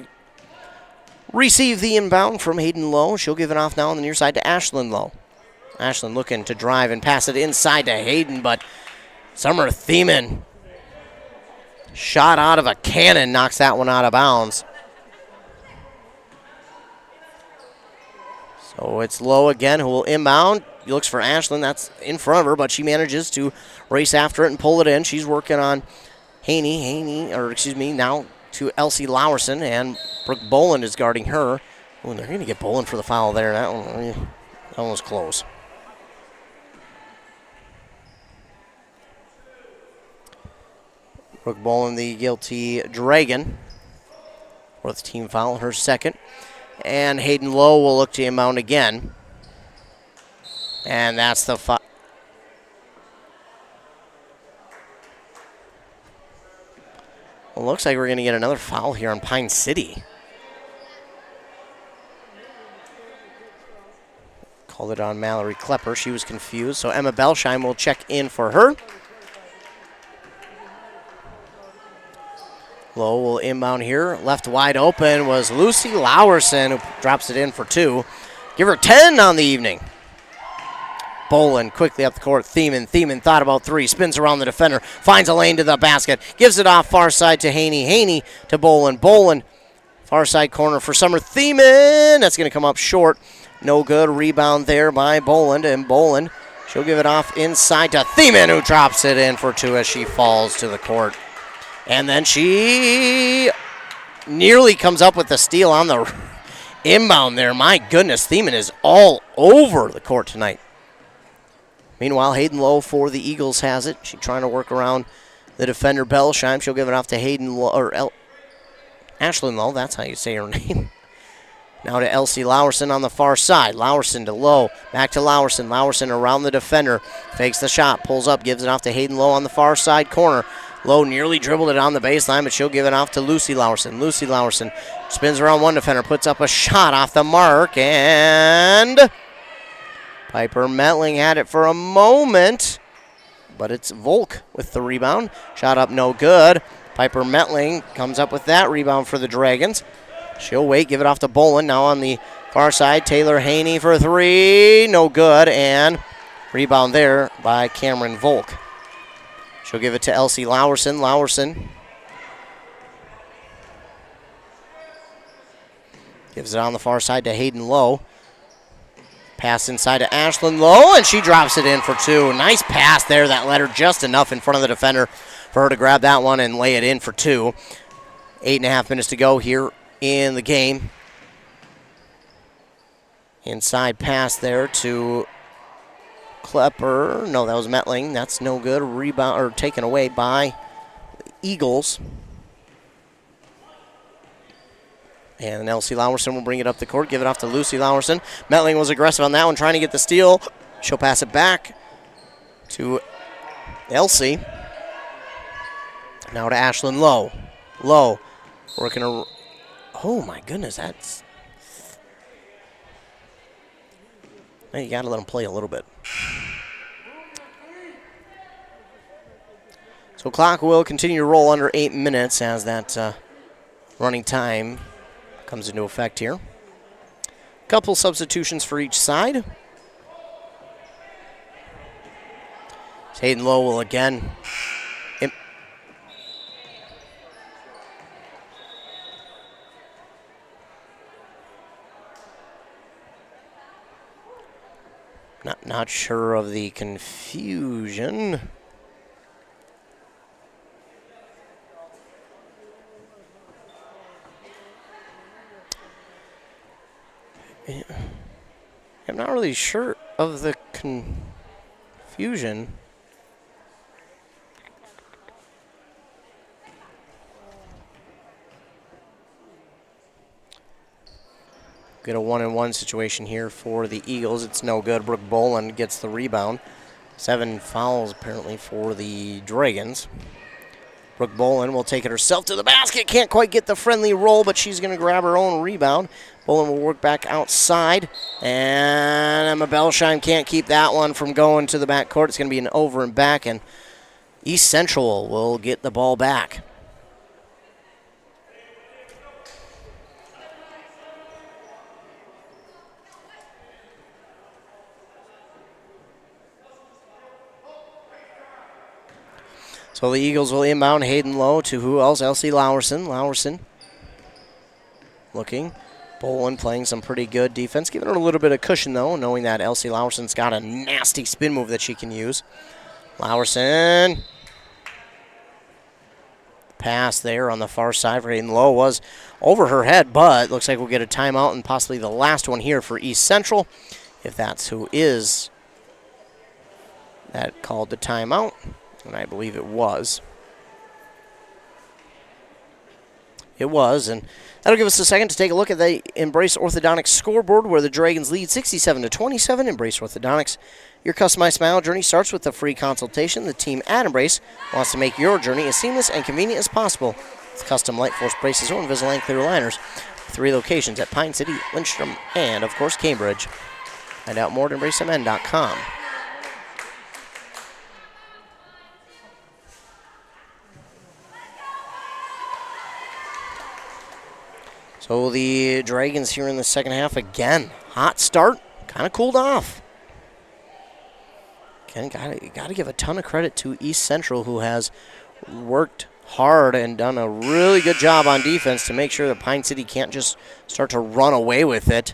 receive the inbound from Hayden Lowe. She'll give it off now on the near side to Ashlyn Lowe. Ashlyn looking to drive and pass it inside to Hayden, but Summer Thiemann, shot out of a cannon, knocks that one out of bounds. So it's Lowe again who will inbound. He looks for Ashlyn. That's in front of her, but she manages to race after it and pull it in. She's working on now to Elsie Lowerson, and Brooke Boland is guarding her. Oh, they're going to get Boland for the foul there. That one was close. Brooke Boland, the guilty Dragon. 4th team foul, her 2nd. And Hayden Lowe will look to inbound again. And that's the foul. Well, looks like we're going to get another foul here on Pine City. Called it on Mallory Klepper. She was confused. So Emma Belsheim will check in for her. Lowe will inbound here. Left wide open was Lucy Lowerson, who drops it in for 2. Give her 10 on the evening. Bolin quickly up the court. Thiemann thought about three. Spins around the defender. Finds a lane to the basket. Gives it off far side to Haney. Haney to Bolin. Bolin, far side corner for Summer. Thiemann. That's going to come up short. No good. Rebound there by Bolin. And Bolin, she'll give it off inside to Thiemann, who drops it in for two as she falls to the court. And then she nearly comes up with the steal on the inbound there. My goodness, Thiemann is all over the court tonight. Meanwhile, Hayden Lowe for the Eagles has it. She's trying to work around the defender, Belsheim. She'll give it off to Hayden Lowe, or Ashlyn Lowe, that's how you say her name. Now to Elsie Lowerson on the far side. Lowerson to Lowe. Back to Lowerson. Lowerson around the defender. Fakes the shot. Pulls up. Gives it off to Hayden Lowe on the far side corner. Lowe nearly dribbled it on the baseline, but she'll give it off to Lucy Lowerson. Lucy Lowerson spins around one defender. Puts up a shot off the mark. And Piper Metling had it for a moment, but it's Volk with the rebound. Shot up no good. Piper Metling comes up with that rebound for the Dragons. She'll wait, give it off to Bolin. Now on the far side, Taylor Haney for three. No good, and rebound there by Cameron Volk. She'll give it to Elsie Lowerson. Lowerson gives it on the far side to Hayden Lowe. Pass inside to Ashlyn Lowe, and she drops it in for two. Nice pass there. That led her just enough in front of the defender for her to grab that one and lay it in for two. 8.5 minutes to go here in the game. Inside pass there to Klepper. No, that was Metling. That's no good. Rebound, or taken away by the Eagles. And Elsie Lowerson will bring it up the court, give it off to Lucy Lowerson. Metling was aggressive on that one, trying to get the steal. She'll pass it back to Elsie. Now to Ashlyn Lowe. Lowe working a... Oh, my goodness, that's... Well, you got to let them play a little bit. So clock will continue to roll under 8 minutes as that running time comes into effect here. Couple substitutions for each side. Hayden Lowe will again not sure of the confusion. I'm not really sure of the confusion. Get a 1-on-1 situation here for the Eagles. It's no good. Brooke Boland gets the rebound. 7 fouls apparently for the Dragons. Brooke Boland will take it herself to the basket. Can't quite get the friendly roll, but she's going to grab her own rebound. Boland will work back outside. And Emma Belsheim can't keep that one from going to the backcourt. It's going to be an over and back, and East Central will get the ball back. So the Eagles will inbound Hayden Lowe to who else? Elsie Lowerson. Lowerson looking. Boland playing some pretty good defense. Giving her a little bit of cushion, though, knowing that Elsie Lowerson's got a nasty spin move that she can use. Lowerson. Pass there on the far side for Hayden Lowe was over her head, but looks like we'll get a timeout and possibly the last one here for East Central, if that's who is that called the timeout. And I believe it was. It was, and that'll give us a second to take a look at the Embrace Orthodontics scoreboard where the Dragons lead 67-27. Embrace Orthodontics, your customized smile journey starts with a free consultation. The team at Embrace wants to make your journey as seamless and convenient as possible with custom Light Force braces or Invisalign clear aligners. 3 locations at Pine City, Lindstrom, and, of course, Cambridge. Find out more at EmbraceMN.com. So the Dragons here in the second half again. Hot start, kind of cooled off. Again, got to give a ton of credit to East Central, who has worked hard and done a really good job on defense to make sure that Pine City can't just start to run away with it.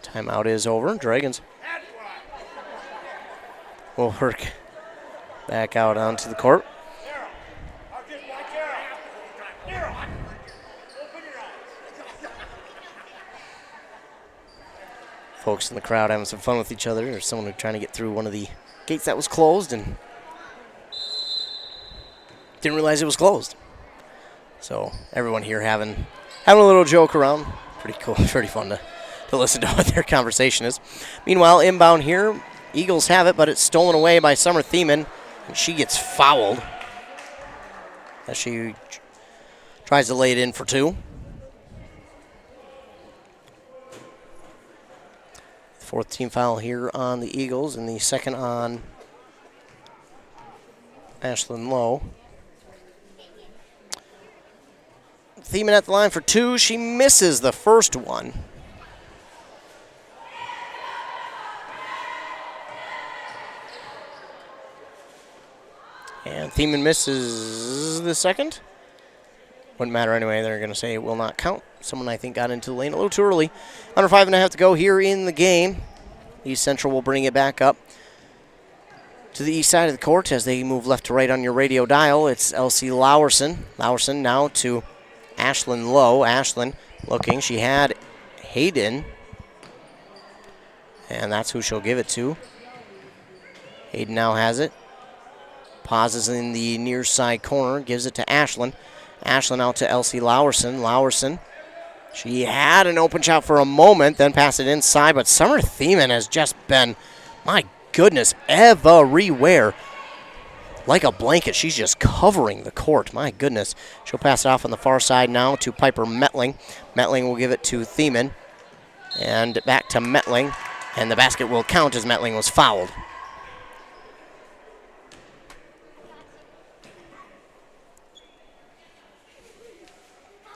Timeout is over. Dragons will work back out onto the court. Folks in the crowd having some fun with each other. There's someone trying to get through one of the gates that was closed and didn't realize it was closed. So everyone here having a little joke around. Pretty cool, pretty fun to listen to what their conversation is. Meanwhile, inbound here, Eagles have it, but it's stolen away by Summer Thiemann, and she gets fouled as she tries to lay it in for two. Fourth team foul here on the Eagles, and the second on Ashlyn Lowe. Thiemann at the line for two. She misses the first one. And Thiemann misses the second. Wouldn't matter anyway. They're going to say it will not count. Someone, I think, got into the lane a little too early. Under 5.5 to go here in the game. East Central will bring it back up to the east side of the court as they move left to right on your radio dial. It's Elsie Lowerson. Lowerson now to Ashlyn Lowe. Ashlyn looking. She had Hayden. And that's who she'll give it to. Hayden now has it. Pauses in the near side corner. Gives it to Ashlyn. Ashlyn out to Elsie Lowerson. Lowerson. She had an open shot for a moment, then passed it inside, but Summer Thiemann has just been, my goodness, everywhere. Like a blanket, she's just covering the court. My goodness. She'll pass it off on the far side now to Piper Metling. Metling will give it to Thiemann. And back to Metling. And the basket will count as Metling was fouled.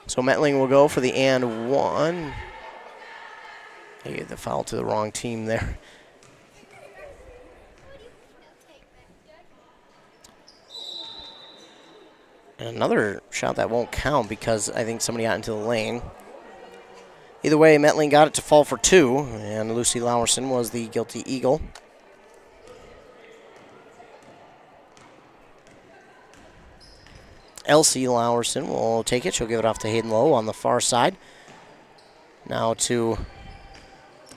So Metling will go for the and one. They gave the foul to the wrong team there. And another shot that won't count because I think somebody got into the lane. Either way, Metling got it to fall for two, and Lucy Lowerson was the guilty Eagle. Elsie Lowerson will take it. She'll give it off to Hayden Lowe on the far side. Now to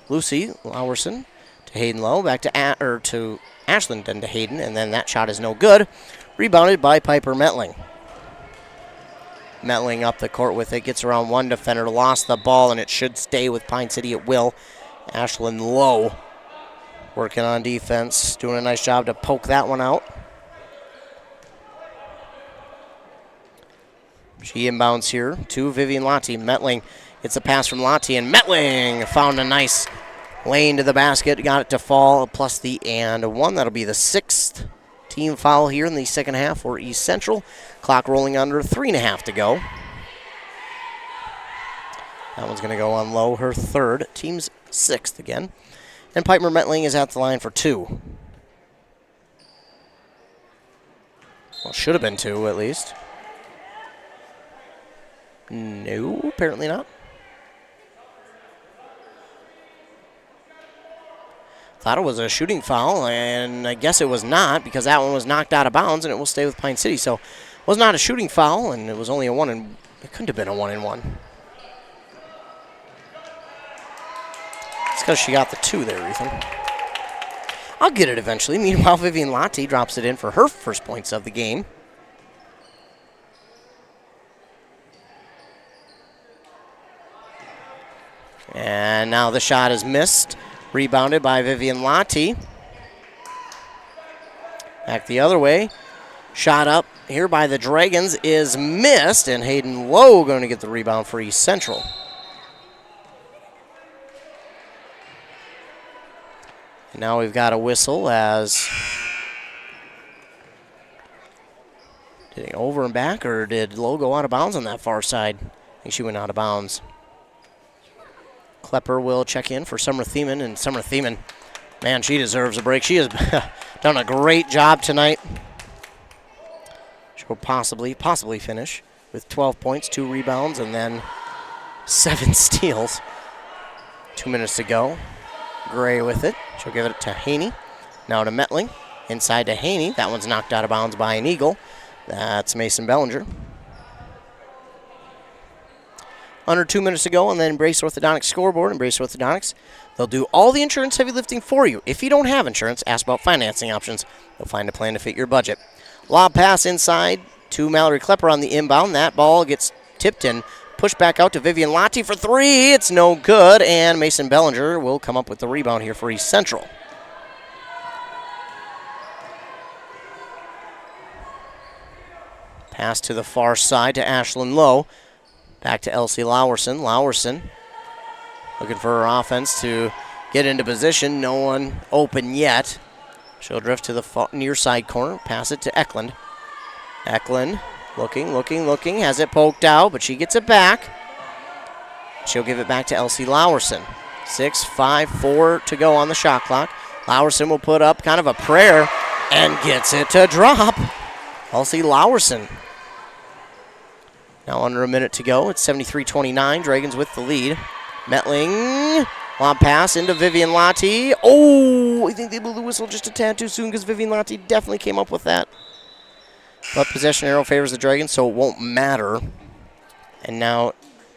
Lucy Lowerson, to Hayden Lowe, back to Ashlyn, then to Hayden, and then that shot is no good. Rebounded by Piper Metling. Metling up the court with it, gets around one defender, lost the ball, and it should stay with Pine City. It will. Ashlyn Lowe working on defense, doing a nice job to poke that one out. She inbounds here to Vivian Lottie. Metling gets a pass from Lottie, and Metling found a nice lane to the basket, got it to fall, plus the and one. That'll be the sixth team foul here in the second half for East Central. Clock rolling under 3.5 to go. That one's going to go on Low, her third. Team's sixth again. And Piper Metling is at the line for two. Well, should have been two at least. No, apparently not. Thought it was a shooting foul, and I guess it was not because that one was knocked out of bounds, and it will stay with Pine City. So it was not a shooting foul, and it was only a one, and it couldn't have been a 1-and-1. It's because she got the two there, Ethan. I'll get it eventually. Meanwhile, Vivian Lottie drops it in for her first points of the game. And now the shot is missed. Rebounded by Vivian Lottie. Back the other way. Shot up here by the Dragons is missed, and Hayden Lowe going to get the rebound for East Central. And now we've got a whistle as... Did it over and back, or did Lowe go out of bounds on that far side? I think she went out of bounds. Klepper will check in for Summer Thiemann, and Summer Thiemann, man, she deserves a break. She has done a great job tonight. She'll possibly finish with 12 points, 2 rebounds, and then 7 steals. 2 minutes to go. Gray with it. She'll give it to Haney. Now to Metling. Inside to Haney. That one's knocked out of bounds by an Eagle. That's Mason Bellinger. Under 2 minutes to go on the Embrace Orthodontics scoreboard. Embrace Orthodontics, they'll do all the insurance heavy lifting for you. If you don't have insurance, ask about financing options. They'll find a plan to fit your budget. Lob pass inside to Mallory Klepper on the inbound. That ball gets tipped and pushed back out to Vivian Lotti for 3. It's no good, and Mason Bellinger will come up with the rebound here for East Central. Pass to the far side to Ashlyn Lowe. Back to Elsie Lowerson. Lowerson looking for her offense to get into position. No one open yet. She'll drift to the near side corner. Pass it to Eklund. Eklund looking. Has it poked out, but she gets it back. She'll give it back to Elsie Lowerson. 6:54 to go on the shot clock. Lowerson will put up kind of a prayer and gets it to drop. Elsie Lowerson. Now under a minute to go. It's 73-29. Dragons with the lead. Metling. Lob pass into Vivian Lotti. Oh, I think they blew the whistle just a tad too soon because Vivian Lotti definitely came up with that. But possession arrow favors the Dragons, so it won't matter. And now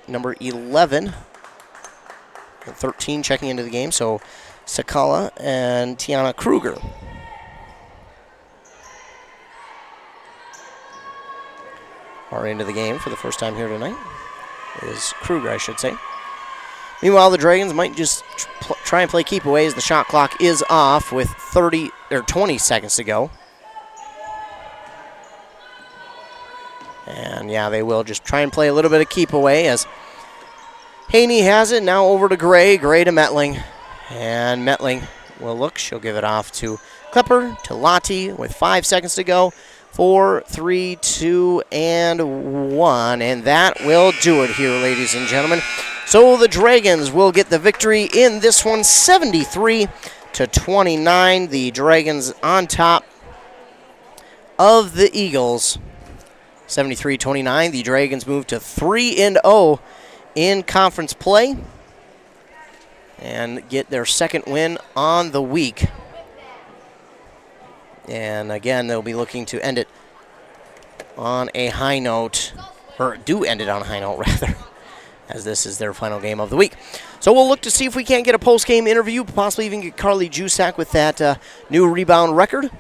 number 11 and 13 checking into the game. So Sakala and Tiana Kruger. Are into the game for the first time here tonight. Is Kruger, I should say. Meanwhile, the Dragons might just try and play keep away as the shot clock is off with 20 seconds to go. And yeah, they will just try and play a little bit of keep away as Haney has it. Now over to Gray. Gray to Metling. And Metling will look. She'll give it off to Klepper, to Lotti with 5 seconds to go. 4, 3, 2, and 1. And that will do it here, ladies and gentlemen. So the Dragons will get the victory in this one, 73-29. The Dragons on top of the Eagles. 73-29. The Dragons move to 3-0 in conference play and get their second win on the week. And again, they'll be looking to end it on a high note, or do end it on a high note, rather, as this is their final game of the week. So we'll look to see if we can't get a post-game interview, possibly even get Carly Jusak with that new rebound record.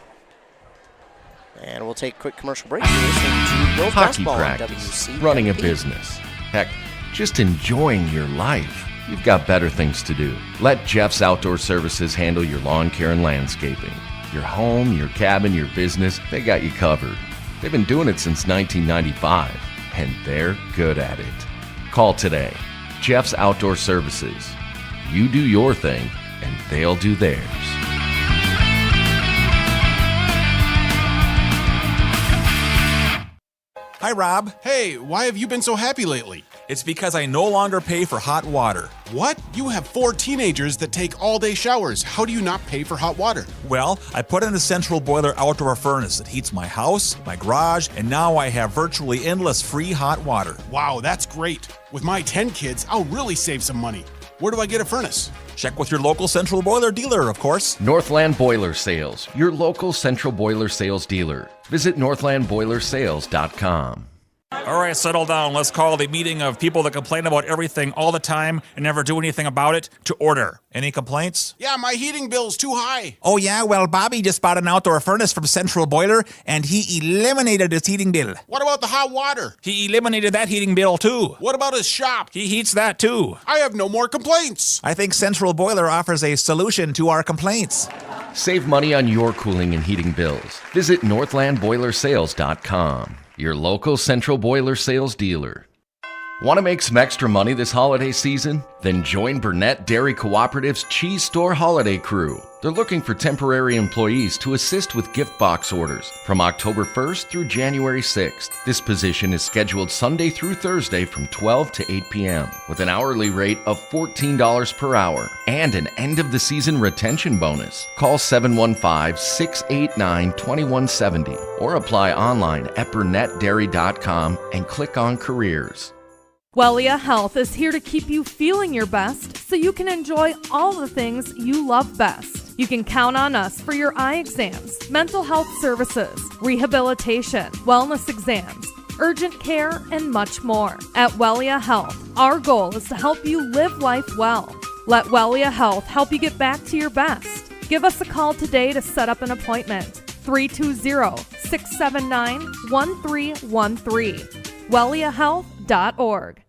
And we'll take a quick commercial break. You're listening to Girls Hockey Basketball on practice, WC. running a business. Heck, just enjoying your life. You've got better things to do. Let Jeff's Outdoor Services handle your lawn care and landscaping. Your home, your cabin, your business, they got you covered. They've been doing it since 1995, and they're good at it. Call today. Jeff's Outdoor Services. You do your thing, and they'll do theirs. Hi, Rob. Hey, why have you been so happy lately? It's because I no longer pay for hot water. What? You have 4 teenagers that take all-day showers. How do you not pay for hot water? Well, I put in a central boiler outdoor furnace that heats my house, my garage, and now I have virtually endless free hot water. Wow, that's great. With my 10 kids, I'll really save some money. Where do I get a furnace? Check with your local central boiler dealer, of course. Northland Boiler Sales, your local central boiler sales dealer. Visit northlandboilersales.com. All right, settle down. Let's call the meeting of people that complain about everything all the time and never do anything about it to order. Any complaints? Yeah, my heating bill's too high. Oh, yeah? Well, Bobby just bought an outdoor furnace from Central Boiler, and he eliminated his heating bill. What about the hot water? He eliminated that heating bill, too. What about his shop? He heats that, too. I have no more complaints. I think Central Boiler offers a solution to our complaints. Save money on your cooling and heating bills. Visit northlandboilersales.com, your local central boiler sales dealer. Want to make some extra money this holiday season? Then join Burnett Dairy Cooperative's Cheese Store Holiday Crew. They're looking for temporary employees to assist with gift box orders from October 1st through January 6th. This position is scheduled Sunday through Thursday from 12 to 8 p.m. with an hourly rate of $14 per hour and an end-of-the-season retention bonus. Call 715-689-2170 or apply online at burnettdairy.com and click on Careers. Wellia Health is here to keep you feeling your best so you can enjoy all the things you love best. You can count on us for your eye exams, mental health services, rehabilitation, wellness exams, urgent care, and much more. At Wellia Health, our goal is to help you live life well. Let Wellia Health help you get back to your best. Give us a call today to set up an appointment. 320-679-1313. WelliaHealth.org.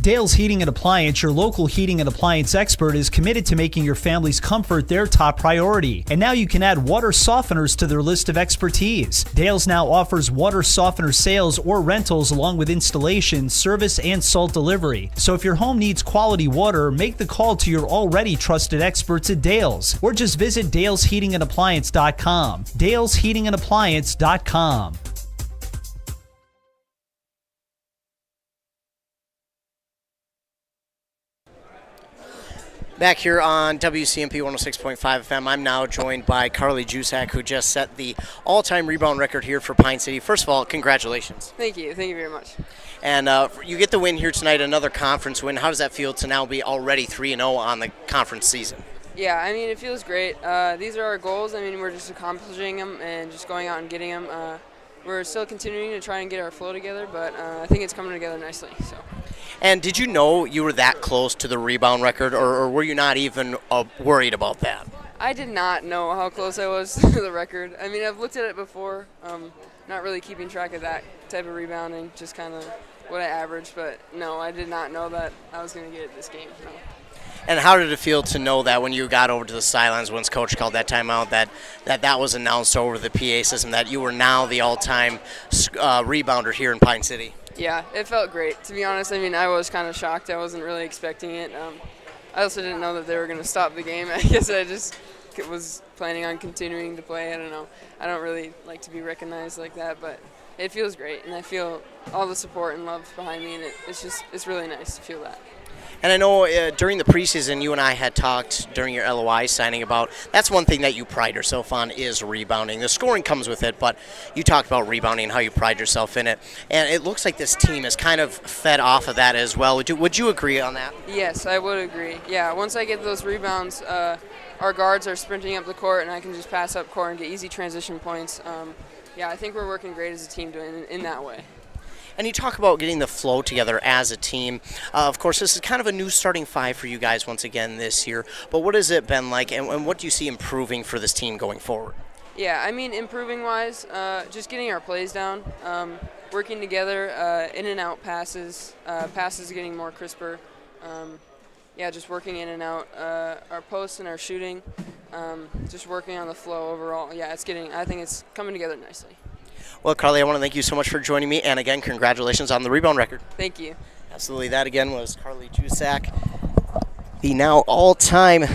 Dale's Heating and Appliance, your local heating and appliance expert, is committed to making your family's comfort their top priority. And now you can add water softeners to their list of expertise. Dale's now offers water softener sales or rentals along with installation, service, and salt delivery. So if your home needs quality water, make the call to your already trusted experts at Dale's or just visit dalesheatingandappliance.com. dalesheatingandappliance.com. Back here on WCMP 106.5 FM, I'm now joined by Carly Jusak, who just set the all-time rebound record here for Pine City. First of all, congratulations. Thank you very much. And you get the win here tonight, another conference win. How does that feel to now be already 3-0 on the conference season? Yeah, I mean, it feels great. These are our goals. I mean, we're just accomplishing them and just going out and getting them. We're still continuing to try and get our flow together, but I think it's coming together nicely. So. And did you know you were that close to the rebound record, or were you not even worried about that? I did not know how close I was to the record. I mean, I've looked at it before, not really keeping track of that type of rebounding, just kind of what I averaged. But no, I did not know that I was going to get it this game. No. And how did it feel to know that when you got over to the sidelines once Coach called that timeout, that was announced over the PA system, that you were now the all-time rebounder here in Pine City? Yeah, it felt great. To be honest, I mean, I was kind of shocked. I wasn't really expecting it. I also didn't know that they were going to stop the game. I guess I just was planning on continuing to play. I don't know. I don't really like to be recognized like that, but it feels great, and I feel all the support and love behind me, and it's really nice to feel that. And I know during the preseason, you and I had talked during your LOI signing about that's one thing that you pride yourself on is rebounding. The scoring comes with it, but you talked about rebounding and how you pride yourself in it. And it looks like this team is kind of fed off of that as well. Would you agree on that? Yes, I would agree. Yeah, once I get those rebounds, our guards are sprinting up the court, and I can just pass up court and get easy transition points. Yeah, I think we're working great as a team doing in that way. And you talk about getting the flow together as a team. Of course, this is kind of a new starting five for you guys once again this year. But what has it been like, and what do you see improving for this team going forward? Yeah, I mean, improving-wise, just getting our plays down, working together, in and out passes, passes getting more crisper. Yeah, just working in and out, our posts and our shooting, just working on the flow overall. Yeah, I think it's coming together nicely. Well, Carly, I want to thank you so much for joining me, and again, congratulations on the rebound record. Thank you. Absolutely. That, again, was Carly Jusak, the now all-time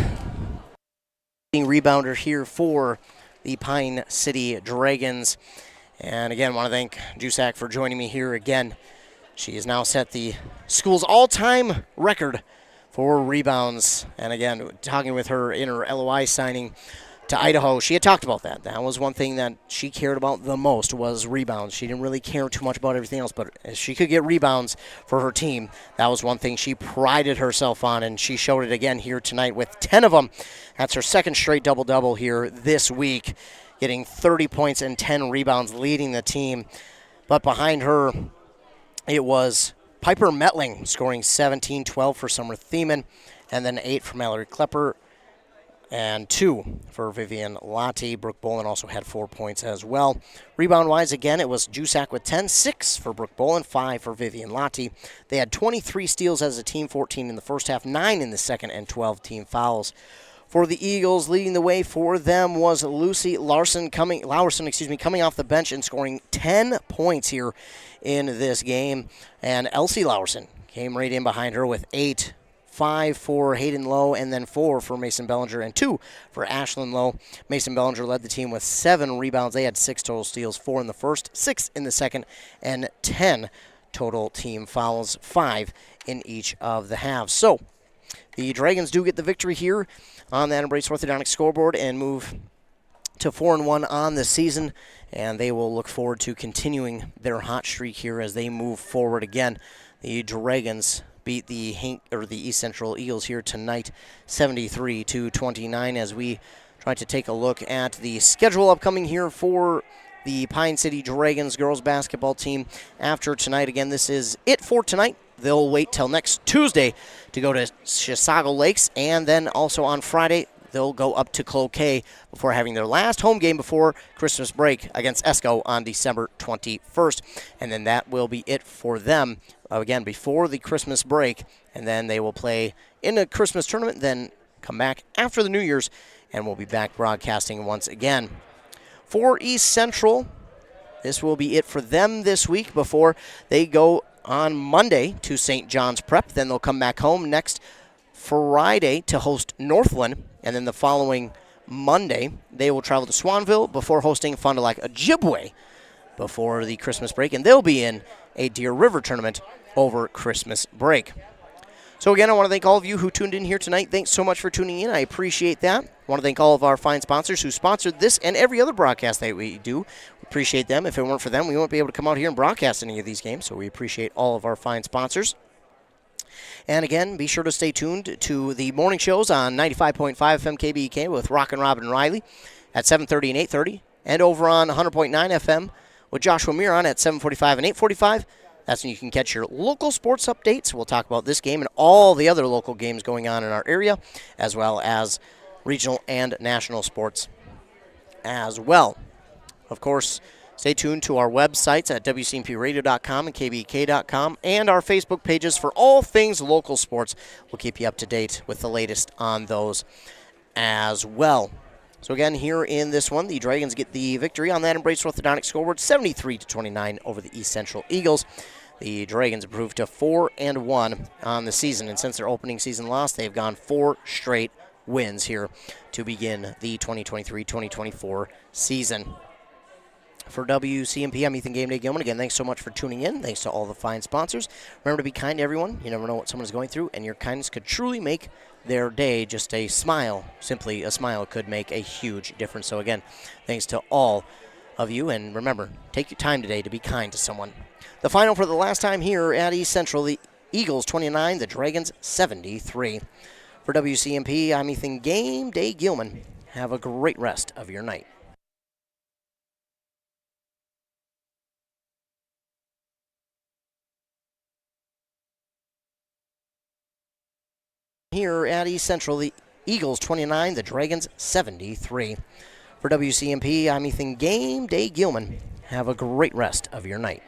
rebounder here for the Pine City Dragons. And, again, I want to thank Jusak for joining me here again. She has now set the school's all-time record for rebounds. And, again, talking with her in her LOI signing to Idaho, she had talked about that. That was one thing that she cared about the most was rebounds. She didn't really care too much about everything else, but if she could get rebounds for her team, that was one thing she prided herself on, and she showed it again here tonight with 10 of them. That's her second straight double-double here this week, getting 30 points and 10 rebounds, leading the team. But behind her, it was Piper Metling scoring 17, 12 for Summer Thiemann, and then 8 for Mallory Klepper, and 2 for Vivian Lottie. Brooke Bolin also had 4 points as well. Rebound-wise, again, it was Jusak with 10, 6 for Brooke Bolin, 5 for Vivian Lottie. They had 23 steals as a team, 14 in the first half, 9 in the second, and 12 team fouls For the Eagles, leading the way for them was Lucy Larson coming off the bench and scoring 10 points here in this game. And Elsie Larson came right in behind her with 8. 5 for Hayden Lowe, and then 4 for Mason Bellinger, and 2 for Ashlyn Lowe. Mason Bellinger led the team with 7 rebounds. They had 6 total steals, 4 in the first, 6 in the second, and 10 total team fouls, 5 in each of the halves. So the Dragons do get the victory here on that Embrace Orthodontic scoreboard and move to 4-1 on the season, and they will look forward to continuing their hot streak here as they move forward again. The Dragons beat the East Central Eagles here tonight, 73-29, as we try to take a look at the schedule upcoming here for the Pine City Dragons girls basketball team after tonight. Again, this is it for tonight. They'll wait till next Tuesday to go to Chisago Lakes, and then also on Friday they'll go up to Cloquet before having their last home game before Christmas break against ESCO on December 21st. And then that will be it for them, again, before the Christmas break. And then they will play in a Christmas tournament, then come back after the New Year's, and we'll be back broadcasting once again. For East Central, this will be it for them this week before they go on Monday to St. John's Prep. Then they'll come back home next Friday to host Northland, and then the following Monday they will travel to Swanville before hosting Fond du Lac Ojibwe before the Christmas break, and they'll be in a Deer River tournament over Christmas break. So again, I want to thank all of you who tuned in here tonight. Thanks so much for tuning in. I appreciate that. I want to thank all of our fine sponsors who sponsored this and every other broadcast that we do. We appreciate them. If it weren't for them, we wouldn't be able to come out here and broadcast any of these games, so we appreciate all of our fine sponsors. And again, be sure to stay tuned to the morning shows on 95.5 FM KBEK with Rockin' Robin Riley at 7:30 and 8:30, and over on 100.9 FM with Joshua Miron at 7:45 and 8:45. That's when you can catch your local sports updates. We'll talk about this game and all the other local games going on in our area, as well as regional and national sports as well. Of course, stay tuned to our websites at WCMPradio.com and KBEK.com and our Facebook pages for all things local sports. We'll keep you up to date with the latest on those as well. So again, here in this one, the Dragons get the victory on that Embrace Orthodontic scoreboard, 73-29 over the East Central Eagles. The Dragons improved to 4-1 on the season, and since their opening season loss, they've gone 4 straight wins here to begin the 2023-2024 season. For WCMP, I'm Ethan Game Day Gilman. Again, thanks so much for tuning in. Thanks to all the fine sponsors. Remember to be kind to everyone. You never know what someone is going through, and your kindness could truly make their day. Just a smile, simply a smile, could make a huge difference. So again, thanks to all of you, and remember, take your time today to be kind to someone. The final for the last time here at East Central, the Eagles 29, the Dragons 73. For WCMP, I'm Ethan Game Day Gilman. Have a great rest of your night. Here at East Central, the Eagles 29, the Dragons 73. For WCMP, I'm Ethan Game Day Gilman. Have a great rest of your night.